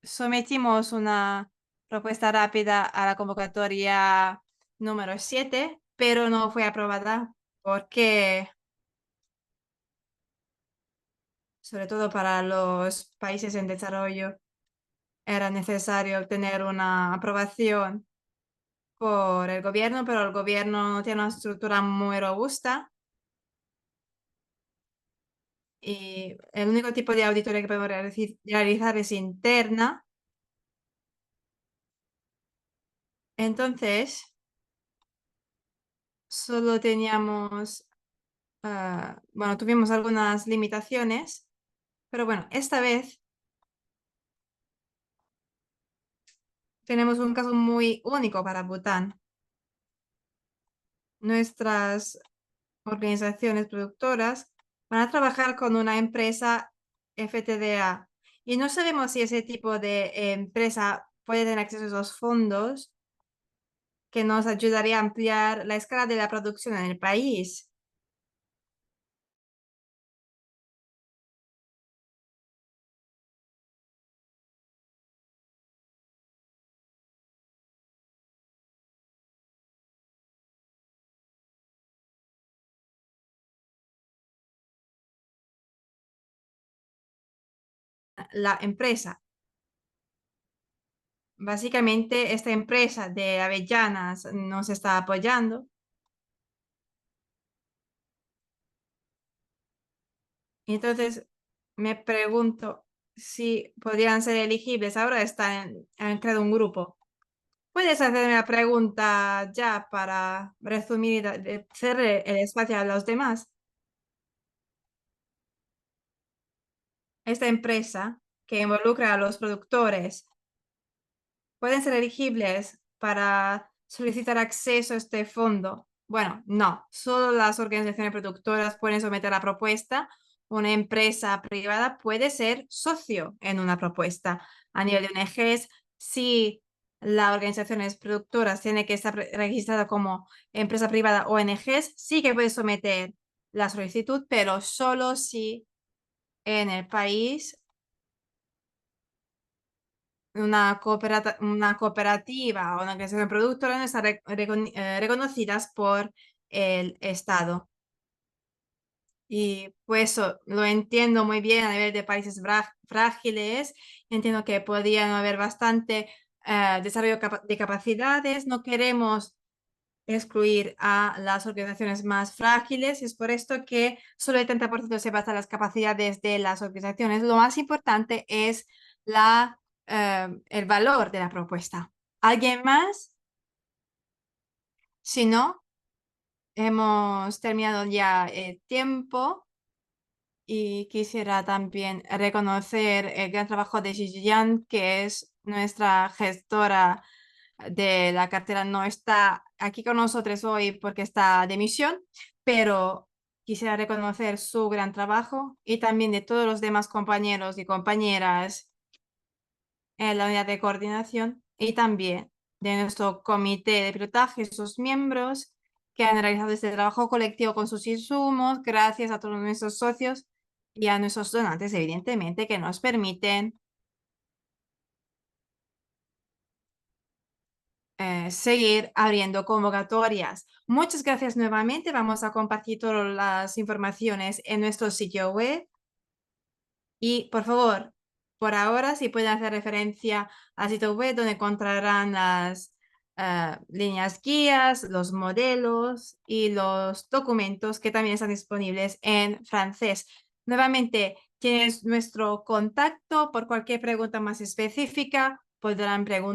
Speaker 2: Sometimos una propuesta rápida a la convocatoria número 7, pero no fue aprobada porque, sobre todo para los países en desarrollo, era necesario obtener una aprobación por el gobierno, pero el gobierno no tiene una estructura muy robusta y el único tipo de auditoría que podemos realizar es interna. Entonces, solo teníamos, bueno, tuvimos algunas limitaciones, pero bueno, esta vez tenemos un caso muy único para Bután. Nuestras organizaciones productoras van a trabajar con una empresa FTDA y no sabemos si ese tipo de empresa puede tener acceso a esos fondos que nos ayudaría a ampliar la escala de la producción en el país. La empresa. Básicamente, esta empresa de avellanas nos está apoyando. Y entonces me pregunto si podrían ser elegibles. Ahora han creado un grupo. ¿Puedes hacerme la pregunta ya para resumir y hacer el espacio a los demás? Esta empresa que involucra a los productores pueden ser elegibles para solicitar acceso a este fondo. Bueno, no, solo las organizaciones productoras pueden someter la propuesta. Una empresa privada puede ser socio en una propuesta. A nivel de ONGs, si la organización productoras tiene que estar registrada como empresa privada o ONGs, sí que puede someter la solicitud, pero solo si en el país una cooperativa o una organización productora no están reconocidas por el Estado. Y pues lo entiendo muy bien a nivel de países frágiles. Entiendo que podrían haber bastante desarrollo de capacidades. No queremos excluir a las organizaciones más frágiles. Es por esto que solo el 30% se basa en las capacidades de las organizaciones. Lo más importante es el valor de la propuesta. ¿Alguien más? Si no, hemos terminado ya el tiempo y quisiera también reconocer el gran trabajo de Gillian, que es nuestra gestora de la cartera. No está aquí con nosotros hoy porque está de misión, pero quisiera reconocer su gran trabajo y también de todos los demás compañeros y compañeras en la unidad de coordinación y también de nuestro comité de pilotaje, sus miembros que han realizado este trabajo colectivo con sus insumos, gracias a todos nuestros socios y a nuestros donantes, evidentemente, que nos permiten seguir abriendo convocatorias. Muchas gracias nuevamente. Vamos a compartir todas las informaciones en nuestro sitio web. Y por favor, por ahora, si pueden hacer referencia al sitio web donde encontrarán las líneas guías, los modelos y los documentos que también están disponibles en francés. Nuevamente, tienes nuestro contacto por cualquier pregunta más específica. Podrán preguntar.